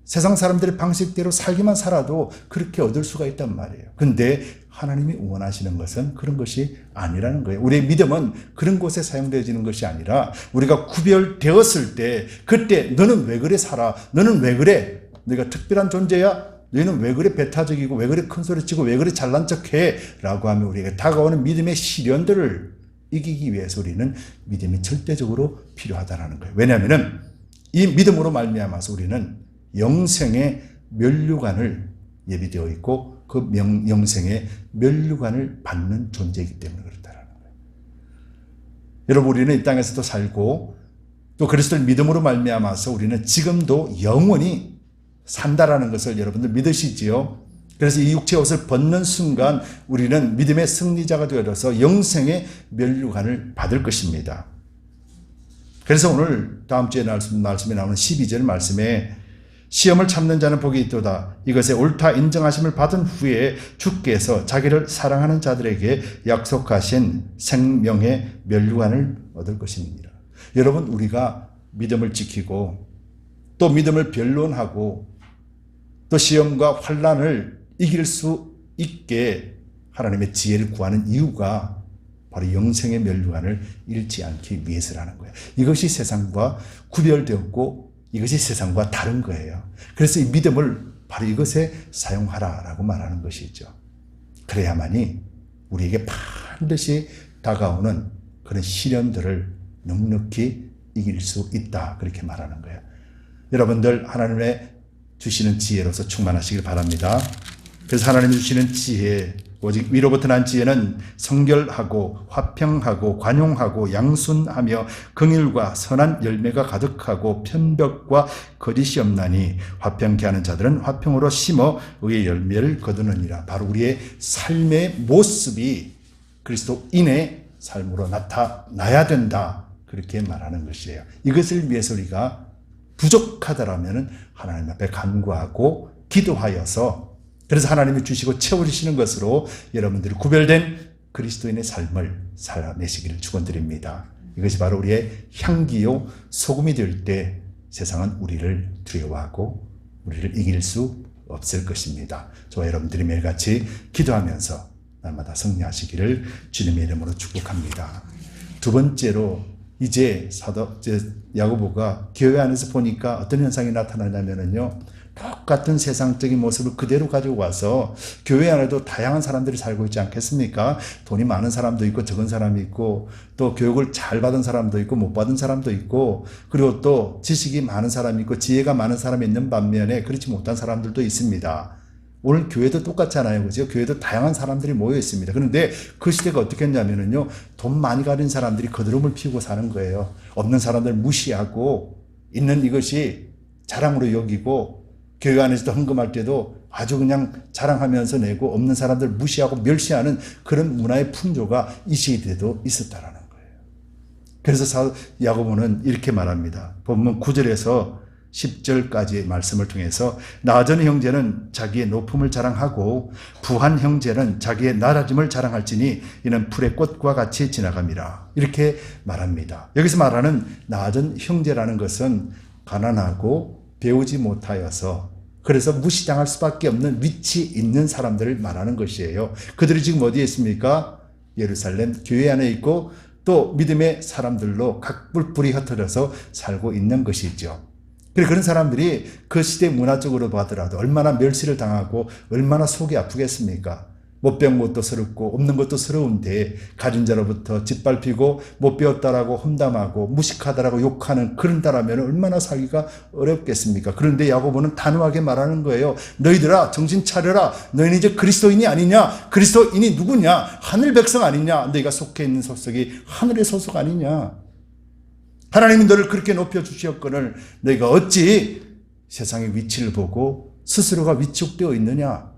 세상 사람들의 방식대로 살기만 살아도 그렇게 얻을 수가 있단 말이에요. 근데 하나님이 원하시는 것은 그런 것이 아니라는 거예요. 우리의 믿음은 그런 곳에 사용되어지는 것이 아니라 우리가 구별되었을 때 그때 너는 왜 그래 살아? 너는 왜 그래? 너희가 특별한 존재야? 너희는 왜 그래 배타적이고 왜 그래 큰 소리치고 왜 그래 잘난 척해? 라고 하면 우리가 다가오는 믿음의 시련들을 이기기 위해서 우리는 믿음이 절대적으로 필요하다는 거예요. 왜냐하면 이 믿음으로 말미암아서 우리는 영생의 면류관을 예비되어 있고 그 영생의 면류관을 받는 존재이기 때문에 그렇다는 거예요. 여러분, 우리는 이 땅에서도 살고 또 그리스도를 믿음으로 말미암아서 우리는 지금도 영원히 산다라는 것을 여러분들 믿으시지요? 그래서 이 육체 옷을 벗는 순간 우리는 믿음의 승리자가 되어서 영생의 면류관을 받을 것입니다. 그래서 오늘 다음 주에 말씀에 나오는 12절 말씀에 시험을 참는 자는 복이 있도다. 이것에 옳다 인정하심을 받은 후에 주께서 자기를 사랑하는 자들에게 약속하신 생명의 면류관을 얻을 것입니다. 여러분, 우리가 믿음을 지키고 또 믿음을 변론하고 또 시험과 환난을 이길 수 있게 하나님의 지혜를 구하는 이유가 바로 영생의 면류관을 잃지 않기 위해서라는 거예요. 이것이 세상과 구별되었고 이것이 세상과 다른 거예요. 그래서 이 믿음을 바로 이것에 사용하라라고 말하는 것이죠. 그래야만이 우리에게 반드시 다가오는 그런 시련들을 넉넉히 이길 수 있다, 그렇게 말하는 거예요. 여러분들 하나님의 주시는 지혜로서 충만하시길 바랍니다. 그래서 하나님이 주시는 지혜, 오직 위로부터 난 지혜는 성결하고 화평하고 관용하고 양순하며 긍휼과 선한 열매가 가득하고 편벽과 거짓이 없나니 화평케 하는 자들은 화평으로 심어 의의 열매를 거두느니라. 바로 우리의 삶의 모습이 그리스도인의 삶으로 나타나야 된다, 그렇게 말하는 것이에요. 이것을 위해서 우리가 부족하더라면 하나님 앞에 간구하고 기도하여서, 그래서 하나님이 주시고 채워주시는 것으로 여러분들이 구별된 그리스도인의 삶을 살아내시기를 축원드립니다. 이것이 바로 우리의 향기요 소금이 될 때 세상은 우리를 두려워하고 우리를 이길 수 없을 것입니다. 저와 여러분들이 매일같이 기도하면서 날마다 승리하시기를 주님의 이름으로 축복합니다. 두 번째로, 이제 야고보가 교회 안에서 보니까 어떤 현상이 나타나냐면요, 똑같은 세상적인 모습을 그대로 가지고 와서 교회 안에도 다양한 사람들이 살고 있지 않겠습니까? 돈이 많은 사람도 있고 적은 사람이 있고, 또 교육을 잘 받은 사람도 있고 못 받은 사람도 있고, 그리고 또 지식이 많은 사람이 있고 지혜가 많은 사람이 있는 반면에 그렇지 못한 사람들도 있습니다. 오늘 교회도 똑같잖아요. 그죠? 교회도 다양한 사람들이 모여 있습니다. 그런데 그 시대가 어떻게 했냐면요, 돈 많이 가진 사람들이 거드름을 피우고 사는 거예요. 없는 사람들 무시하고, 있는 이것이 자랑으로 여기고, 교회 안에서도 헌금할 때도 아주 그냥 자랑하면서 내고, 없는 사람들 무시하고 멸시하는 그런 문화의 풍조가 이 시대에도 있었다라는 거예요. 그래서 야고보는 이렇게 말합니다. 본문 9절에서 10절까지의 말씀을 통해서 낮은 형제는 자기의 높음을 자랑하고 부한 형제는 자기의 낮아짐을 자랑할지니 이는 풀의 꽃과 같이 지나갑니다. 이렇게 말합니다. 여기서 말하는 낮은 형제라는 것은 가난하고 배우지 못하여서, 그래서 무시당할 수밖에 없는 위치 있는 사람들을 말하는 것이에요. 그들이 지금 어디에 있습니까? 예루살렘 교회 안에 있고 또 믿음의 사람들로 각불불이 흩어져서 살고 있는 것이죠. 그런 사람들이 그 시대 문화적으로 봐더라도 얼마나 멸시를 당하고 얼마나 속이 아프겠습니까? 못 배운 것도 서럽고 없는 것도 서러운데 가진 자로부터 짓밟히고 못 배웠다라고 험담하고 무식하다라고 욕하는 그런다라면 얼마나 살기가 어렵겠습니까? 그런데 야고보는 단호하게 말하는 거예요. 너희들아 정신 차려라. 너희는 이제 그리스도인이 아니냐? 그리스도인이 누구냐? 하늘 백성 아니냐? 너희가 속해 있는 소속이 하늘의 소속 아니냐? 하나님이 너를 그렇게 높여주셨거늘 너희가 어찌 세상의 위치를 보고 스스로가 위축되어 있느냐?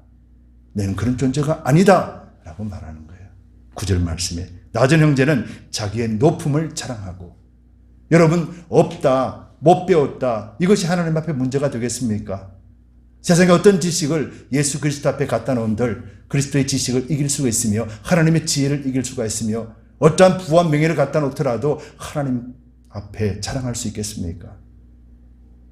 너는 그런 존재가 아니다 라고 말하는 거예요. 9절 말씀에 낮은 형제는 자기의 높음을 자랑하고, 여러분 없다, 못 배웠다, 이것이 하나님 앞에 문제가 되겠습니까? 세상에 어떤 지식을 예수 그리스도 앞에 갖다 놓은들 그리스도의 지식을 이길 수가 있으며 하나님의 지혜를 이길 수가 있으며 어떠한 부와 명예를 갖다 놓더라도 하나님 앞에 자랑할 수 있겠습니까?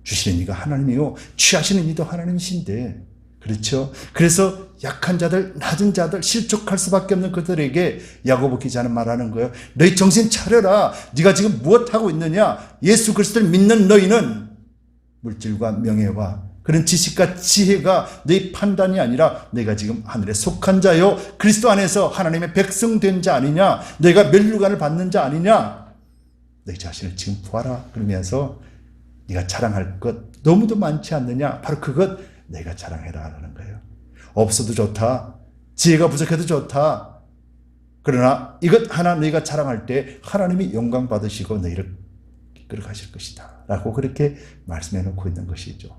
주시는 이가 하나님이요 취하시는 이도 하나님이신데, 그렇죠? 그래서 약한 자들, 낮은 자들, 실족할 수밖에 없는 그들에게 야고보 기자는 말하는 거예요. 너희 정신 차려라. 네가 지금 무엇하고 있느냐? 예수 그리스도를 믿는 너희는 물질과 명예와 그런 지식과 지혜가 너희 판단이 아니라 너희가 지금 하늘에 속한 자요 그리스도 안에서 하나님의 백성 된 자 아니냐? 너희가 면류관을 받는 자 아니냐? 너희 자신을 지금 보아라. 그러면서 네가 자랑할 것 너무도 많지 않느냐? 바로 그것 내가 자랑해라 하는 거예요. 없어도 좋다. 지혜가 부족해도 좋다. 그러나 이것 하나 너희가 자랑할 때 하나님이 영광 받으시고 너희를 이끌어 가실 것이다 라고 그렇게 말씀해 놓고 있는 것이죠.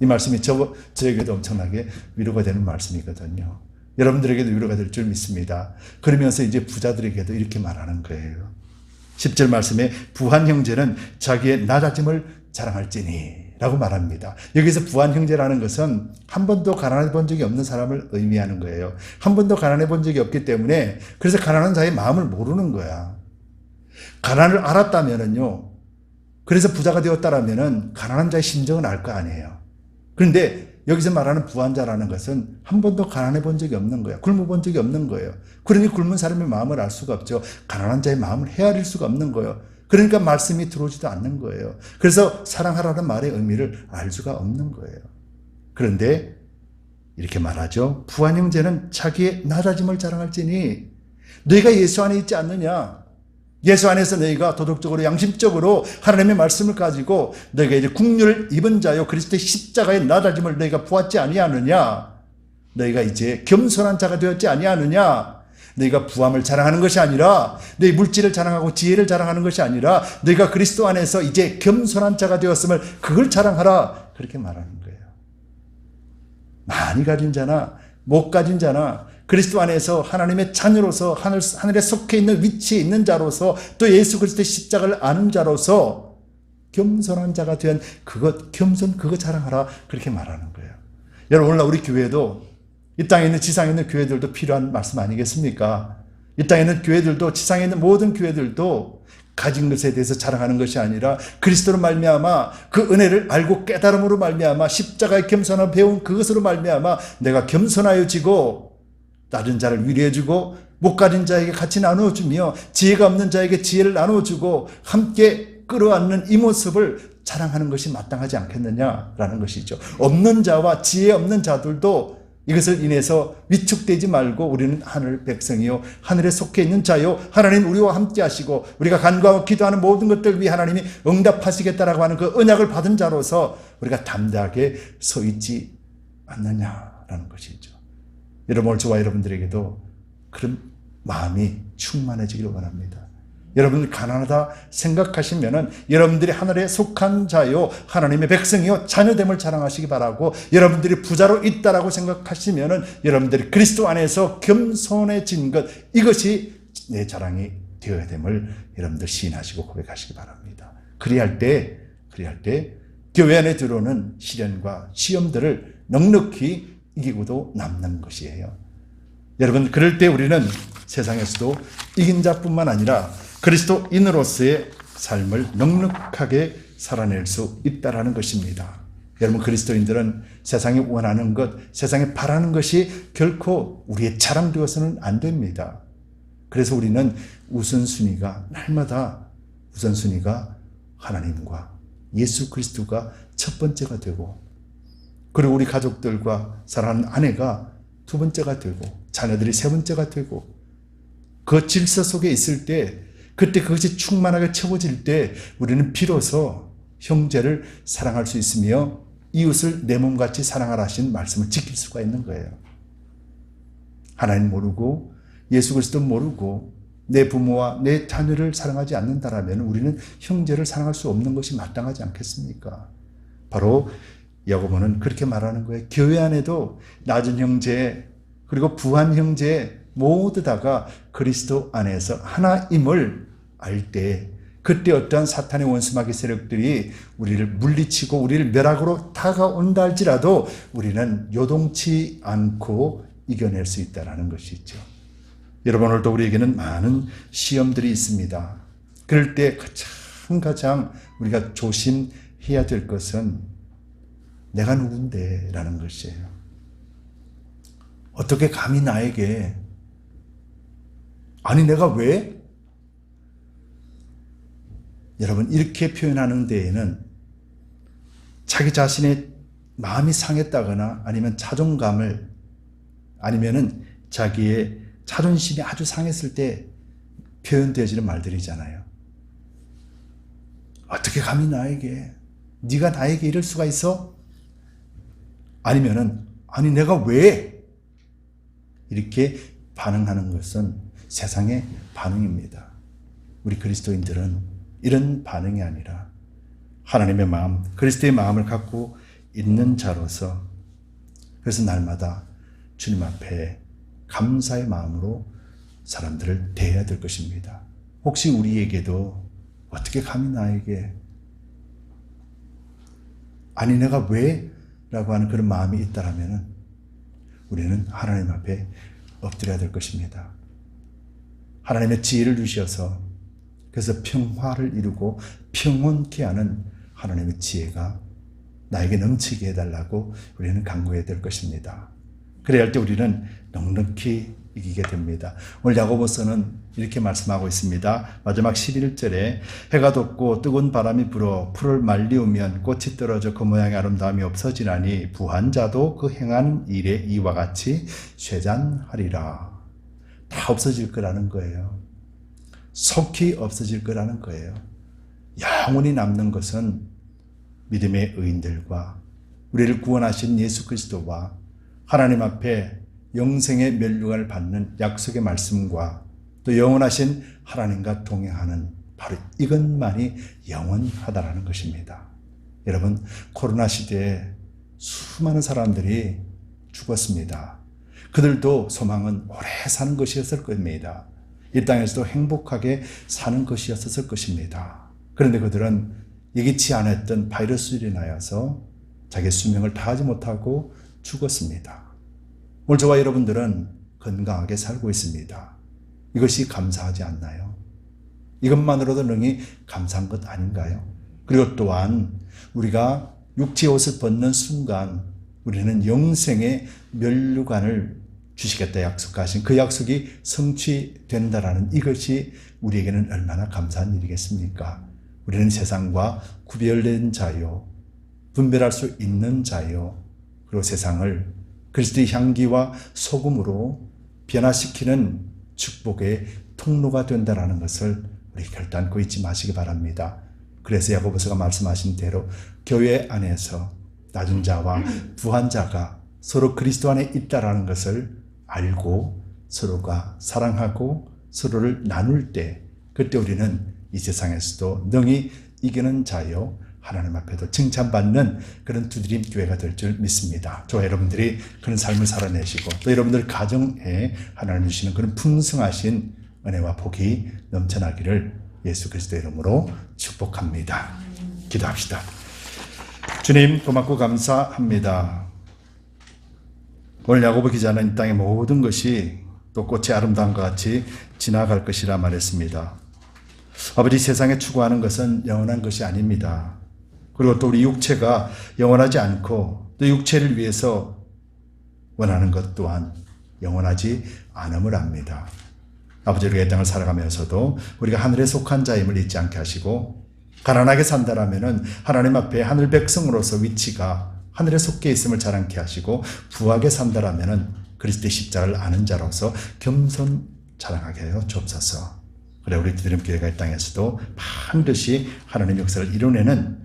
이 말씀이 저에게도 엄청나게 위로가 되는 말씀이거든요. 여러분들에게도 위로가 될 줄 믿습니다. 그러면서 이제 부자들에게도 이렇게 말하는 거예요. 10절 말씀에 부한 형제는 자기의 낮아짐을 자랑할지니 라고 말합니다. 여기서 부한 형제라는 것은 한 번도 가난해 본 적이 없는 사람을 의미하는 거예요. 한 번도 가난해 본 적이 없기 때문에 그래서 가난한 자의 마음을 모르는 거야. 가난을 알았다면은요. 그래서 부자가 되었다라면은 가난한 자의 심정은 알 거 아니에요. 그런데 여기서 말하는 부한자라는 것은 한 번도 가난해 본 적이 없는 거야. 굶어 본 적이 없는 거예요. 그러니 굶은 사람의 마음을 알 수가 없죠. 가난한 자의 마음을 헤아릴 수가 없는 거예요. 그러니까 말씀이 들어오지도 않는 거예요. 그래서 사랑하라는 말의 의미를 알 수가 없는 거예요. 그런데 이렇게 말하죠. 부한 형제는 자기의 낮아짐을 자랑할지니 너희가 예수 안에 있지 않느냐. 예수 안에서 너희가 도덕적으로 양심적으로 하나님의 말씀을 가지고 너희가 이제 국률을 입은 자요 그리스도의 십자가의 낮아짐을 너희가 보았지 아니하느냐. 너희가 이제 겸손한 자가 되었지 아니하느냐. 너희가 부함을 자랑하는 것이 아니라 너희 물질을 자랑하고 지혜를 자랑하는 것이 아니라 너희가 그리스도 안에서 이제 겸손한 자가 되었음을 그걸 자랑하라. 그렇게 말하는 거예요. 많이 가진 자나 못 가진 자나 그리스도 안에서 하나님의 자녀로서 하늘에 속해 있는 위치에 있는 자로서 또 예수 그리스도의 십자가를 아는 자로서 겸손한 자가 된 겸손 그거 자랑하라. 그렇게 말하는 거예요. 여러분 오늘날 우리 교회도 이 땅에 있는 지상에 있는 교회들도 필요한 말씀 아니겠습니까? 이 땅에 있는 교회들도 지상에 있는 모든 교회들도 가진 것에 대해서 자랑하는 것이 아니라 그리스도로 말미암아 그 은혜를 알고 깨달음으로 말미암아 십자가의 겸손함을 배운 그것으로 말미암아 내가 겸손하여지고 다른 자를 위로해주고 못 가진 자에게 같이 나누어주며 지혜가 없는 자에게 지혜를 나누어주고 함께 끌어안는 이 모습을 자랑하는 것이 마땅하지 않겠느냐라는 것이죠. 없는 자와 지혜 없는 자들도 이것을 인해서 위축되지 말고 우리는 하늘 백성이요 하늘에 속해 있는 자요 하나님 우리와 함께 하시고 우리가 간구하고 기도하는 모든 것들 위해 하나님이 응답하시겠다라고 하는 그 언약을 받은 자로서 우리가 담대하게 서 있지 않느냐라는 것이죠. 여러분 오늘 저와 여러분들에게도 그런 마음이 충만해지기를 원합니다. 여러분들 가난하다 생각하시면은 여러분들이 하늘에 속한 자요 하나님의 백성이요 자녀됨을 자랑하시기 바라고 여러분들이 부자로 있다라고 생각하시면은 여러분들이 그리스도 안에서 겸손해진 것 이것이 내 자랑이 되어야 됨을 여러분들 시인하시고 고백하시기 바랍니다. 그리할 때 교회 안에 들어오는 시련과 시험들을 넉넉히 이기고도 남는 것이에요. 여러분 그럴 때 우리는 세상에서도 이긴 자뿐만 아니라 그리스도인으로서의 삶을 넉넉하게 살아낼 수 있다라는 것입니다. 여러분 그리스도인들은 세상이 원하는 것, 세상에 바라는 것이 결코 우리의 자랑되어서는 안 됩니다. 그래서 우리는 날마다 우선순위가 하나님과 예수 그리스도가 첫 번째가 되고 그리고 우리 가족들과 사랑하는 아내가 두 번째가 되고 자녀들이 세 번째가 되고 그 질서 속에 있을 때 그때 그것이 충만하게 채워질 때 우리는 비로소 형제를 사랑할 수 있으며 이웃을 내 몸같이 사랑하라 하신 말씀을 지킬 수가 있는 거예요. 하나님 모르고 예수 그리스도 모르고 내 부모와 내 자녀를 사랑하지 않는다라면 우리는 형제를 사랑할 수 없는 것이 마땅하지 않겠습니까? 바로 야고보는 그렇게 말하는 거예요. 교회 안에도 낮은 형제 그리고 부한 형제 모두 다가 그리스도 안에서 하나임을 알 때 그때 어떠한 사탄의 원수마귀 세력들이 우리를 물리치고 우리를 멸악으로 다가온다 할지라도 우리는 요동치 않고 이겨낼 수 있다는 것이죠. 여러분 오늘도 우리에게는 많은 시험들이 있습니다. 그럴 때 가장 우리가 조심해야 될 것은 내가 누군데 라는 것이에요. 어떻게 감히 나에게 아니 내가 왜? 여러분 이렇게 표현하는 데에는 자기 자신의 마음이 상했다거나 아니면 자존감을 아니면은 자기의 자존심이 아주 상했을 때 표현되어지는 말들이잖아요. 어떻게 감히 나에게 네가 나에게 이럴 수가 있어? 아니면은 아니 내가 왜? 이렇게 반응하는 것은 세상의 반응입니다. 우리 그리스도인들은 이런 반응이 아니라 하나님의 마음, 그리스도의 마음을 갖고 있는 자로서 그래서 날마다 주님 앞에 감사의 마음으로 사람들을 대해야 될 것입니다. 혹시 우리에게도 어떻게 감히 나에게 아니 내가 왜? 라고 하는 그런 마음이 있다라면 우리는 하나님 앞에 엎드려야 될 것입니다. 하나님의 지혜를 주셔서 그래서 평화를 이루고 평온케 하는 하나님의 지혜가 나에게 넘치게 해달라고 우리는 간구해야 될 것입니다. 그래야 할 때 우리는 넉넉히 이기게 됩니다. 오늘 야고보서는 이렇게 말씀하고 있습니다. 마지막 11절에 해가 돋고 뜨거운 바람이 불어 풀을 말리우면 꽃이 떨어져 그 모양의 아름다움이 없어지나니 부한 자도 그 행하는 일에 이와 같이 쇠잔하리라. 다 없어질 거라는 거예요. 속히 없어질 거라는 거예요. 영원히 남는 것은 믿음의 의인들과 우리를 구원하신 예수 그리스도와 하나님 앞에 영생의 면류관을 받는 약속의 말씀과 또 영원하신 하나님과 동행하는 바로 이것만이 영원하다라는 것입니다. 여러분, 코로나 시대에 수많은 사람들이 죽었습니다. 그들도 소망은 오래 사는 것이었을 겁니다. 이 땅에서도 행복하게 사는 것이었을 것입니다. 그런데 그들은 예기치 않았던 바이러스로 인하여서 자기 수명을 다하지 못하고 죽었습니다. 오늘 저와 여러분들은 건강하게 살고 있습니다. 이것이 감사하지 않나요? 이것만으로도 능히 감사한 것 아닌가요? 그리고 또한 우리가 육체의 옷을 벗는 순간 우리는 영생의 면류관을 주시겠다 약속하신 그 약속이 성취된다라는 이것이 우리에게는 얼마나 감사한 일이겠습니까? 우리는 세상과 구별된 자요, 분별할 수 있는 자요, 그리고 세상을 그리스도의 향기와 소금으로 변화시키는 축복의 통로가 된다는 것을 우리 결단코 잊지 마시기 바랍니다. 그래서 야고보서가 말씀하신 대로 교회 안에서 낮은 자와 부한 자가 서로 그리스도 안에 있다라는 것을 알고 서로가 사랑하고 서로를 나눌 때 그때 우리는 이 세상에서도 능히 이기는 자요 하나님 앞에도 칭찬받는 그런 두드림 교회가 될 줄 믿습니다. 저와 여러분들이 그런 삶을 살아내시고 또 여러분들 가정에 하나님 주시는 그런 풍성하신 은혜와 복이 넘쳐나기를 예수 그리스도의 이름으로 축복합니다. 기도합시다. 주님 고맙고 감사합니다. 오늘 야고보 기자는 이 땅의 모든 것이 또 꽃이 아름다움과 같이 지나갈 것이라 말했습니다. 아버지, 세상에 추구하는 것은 영원한 것이 아닙니다. 그리고 또 우리 육체가 영원하지 않고 또 육체를 위해서 원하는 것 또한 영원하지 않음을 압니다. 아버지, 우리가 이 땅을 살아가면서도 우리가 하늘에 속한 자임을 잊지 않게 하시고 가난하게 산다라면은 하나님 앞에 하늘 백성으로서 위치가 하늘에 속해 있음을 자랑케 하시고 부하게 산다라면은 그리스도의 십자가를 아는 자로서 겸손 자랑하게 하여 주옵소서. 그래 우리 두드림 교회가 이 땅에서도 반드시 하나님 역사를 이뤄내는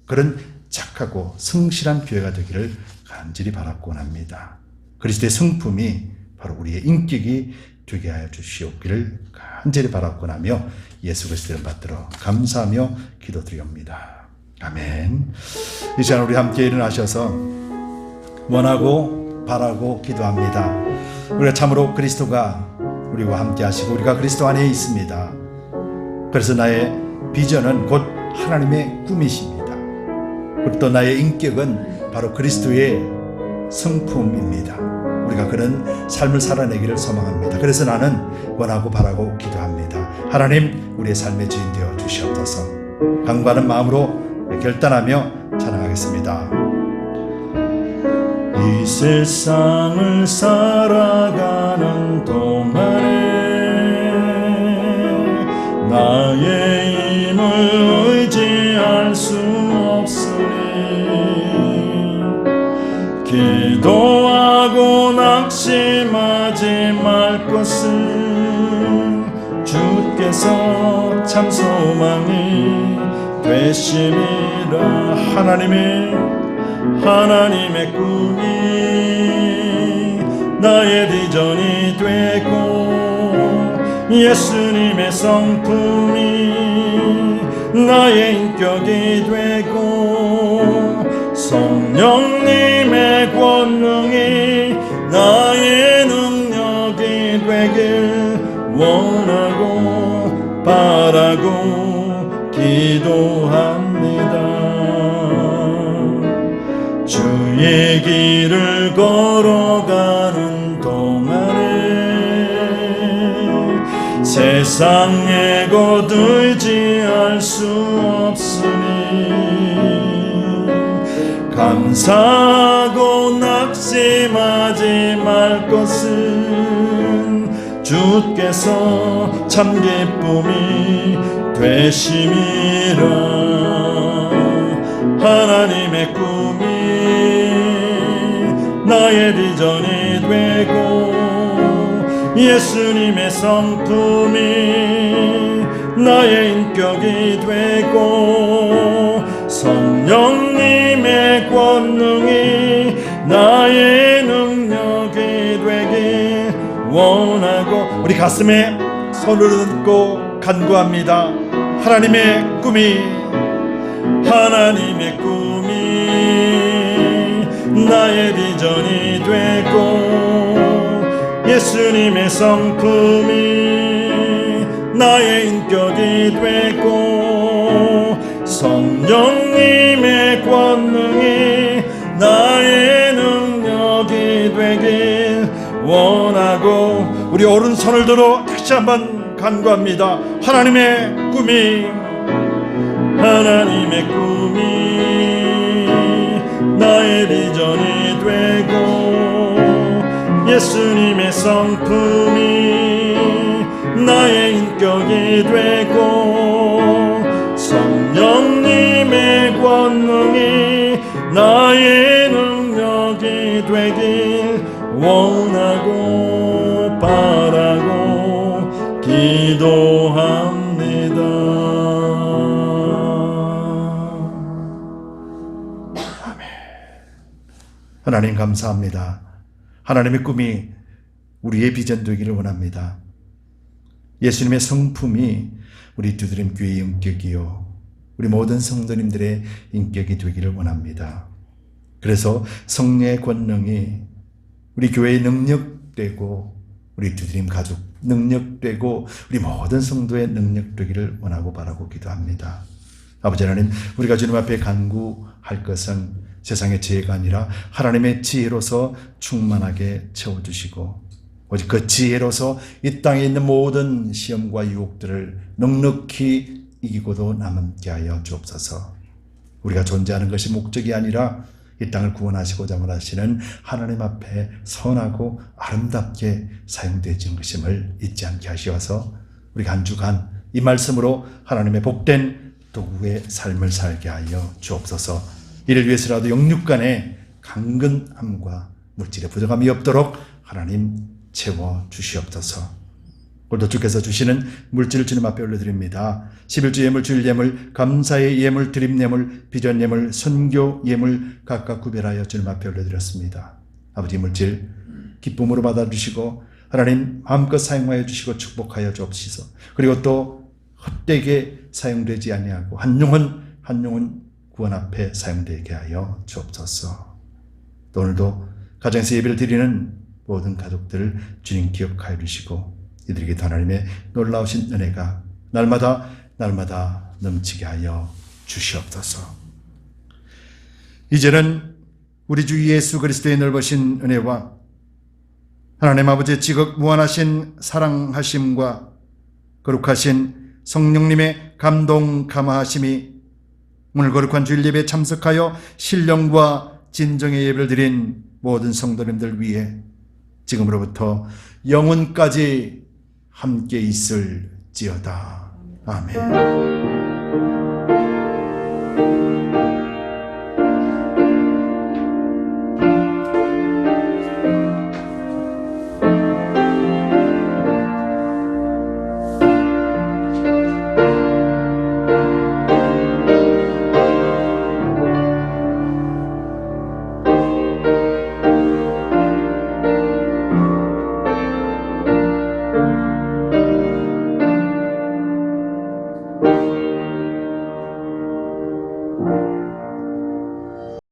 그런 착하고 성실한 교회가 되기를 간절히 바라고 원합니다. 그리스도의 성품이 바로 우리의 인격이 되게 하여 주시옵기를 간절히 바라고 하며 예수 그리스도를 받들어 감사하며 기도드리옵니다. 아멘. 이 시간 우리 함께 일어나셔서 원하고 바라고 기도합니다. 우리가 참으로 그리스도가 우리와 함께 하시고 우리가 그리스도 안에 있습니다. 그래서 나의 비전은 곧 하나님의 꿈이십니다. 그리고 또 나의 인격은 바로 그리스도의 성품입니다. 우리가 그런 삶을 살아내기를 소망합니다. 그래서 나는 원하고 바라고 기도합니다. 하나님, 우리의 삶의 주인 되어 주시옵소서. 강구하는 마음으로 결단하며 찬양하겠습니다. 이 세상을 살아가는 동안에 나의 힘을 의지할 수 없으니 기도하고 낙심하지 말 것은 주께서 참 소망이 되심이라. 하나님의 꿈이 나의 비전이 되고 예수님의 성품이 나의 인격이 되고 성령님의 권능이 나의 능력이 되길 원하고 바라고 기도합니다. 주의 길을 걸어가는 동안에 세상에 거들지할 수 없으니 감사하고 낙심하지 말 것은 주께서 참 기쁨이 되심이라. 하나님의 꿈이 나의 비전이 되고 예수님의 성품이 나의 인격이 되고 성령님의 권능이 나의 능력이 되길 원하고 우리 가슴에 손을 얹고 간구합니다. 하나님의 꿈이 나의 비전이 되고 예수님의 성품이 나의 인격이 되고 성령님의 권능이 나의 능력이 되길 원하고 우리 오른손을 들어 다시 한번 간구합니다. 하나님의 꿈이 나의 비전이 되고 예수님의 성품이 나의 인격이 되고 성령님의 권능이 나의 능력이 되길 원하고 바라고 기도합니다. 아멘. 하나님 감사합니다. 하나님의 꿈이 우리의 비전 되기를 원합니다. 예수님의 성품이 우리 두드림 교회의 인격이요 우리 모든 성도님들의 인격이 되기를 원합니다. 그래서 성령의 권능이 우리 교회의 능력되고 우리 두드림 가족 능력되고 우리 모든 성도의 능력되기를 원하고 바라고 기도합니다. 아버지 하나님, 우리가 주님 앞에 간구할 것은 세상의 지혜가 아니라 하나님의 지혜로서 충만하게 채워주시고 오직 그 지혜로서 이 땅에 있는 모든 시험과 유혹들을 넉넉히 이기고도 남게 하여 주옵소서. 우리가 존재하는 것이 목적이 아니라 이 땅을 구원하시고자 원하시는 하나님 앞에 선하고 아름답게 사용되어진 것임을 잊지 않게 하시어서 우리가 한 주간 이 말씀으로 하나님의 복된 도구의 삶을 살게 하여 주옵소서. 이를 위해서라도 영육간에 강건함과 물질의 부족함이 없도록 하나님 채워 주시옵소서. 오늘도 주께서 주시는 물질을 주님 앞에 올려드립니다. 11주 예물, 주일 예물, 감사의 예물, 드림 예물, 비전 예물, 선교 예물 각각 구별하여 주님 앞에 올려드렸습니다. 아버지 물질 기쁨으로 받아주시고 하나님 마음껏 사용하여 주시고 축복하여 주옵소서. 그리고 또 헛되게 사용되지 아니하고 한 영혼 구원 앞에 사용되게 하여 주옵소서. 또 오늘도 가정에서 예배를 드리는 모든 가족들을 주님 기억하여 주시고 이들에게 하나님의 놀라우신 은혜가 날마다 넘치게 하여 주시옵소서. 이제는 우리 주 예수 그리스도의 넓으신 은혜와 하나님 아버지의 지극 무한하신 사랑하심과 거룩하신 성령님의 감동 감화하심이 오늘 거룩한 주일 예배에 참석하여 신령과 진정의 예배를 드린 모든 성도님들 위해 지금으로부터 영원까지 함께 있을지어다. 아멘.